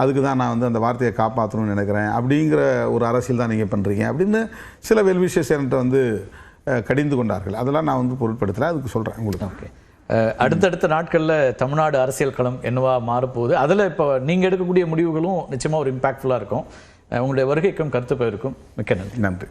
அதுக்கு தான் நான் வந்து அந்த வார்த்தையை காப்பாற்றணும்னு நினைக்கிறேன் அப்படிங்கிற ஒரு அரசியல் தான் நீங்கள் பண்ணுறீங்க அப்படின்னு சில வெல்விஷர்ஸ் என்கிட்ட வந்து கடிந்து கொண்டார்கள். அதெல்லாம் நான் வந்து பொருட்படுத்தலை, அதுக்கு சொல்கிறேன் உங்களுக்கு. ஓகே, அடுத்தடுத்த நாட்களில் தமிழ்நாடு அரசியல் களம் என்னவா மாறப்போகுது, அதில் இப்போ நீங்கள் எடுக்கக்கூடிய முடிவுகளும் நிச்சயமாக ஒரு இம்பாக்ட்ஃபுல்லாக இருக்கும். உங்களுடைய வருகைக்கும் கருத்து போயிருக்கும். மிக்க நன்றி. நன்றி.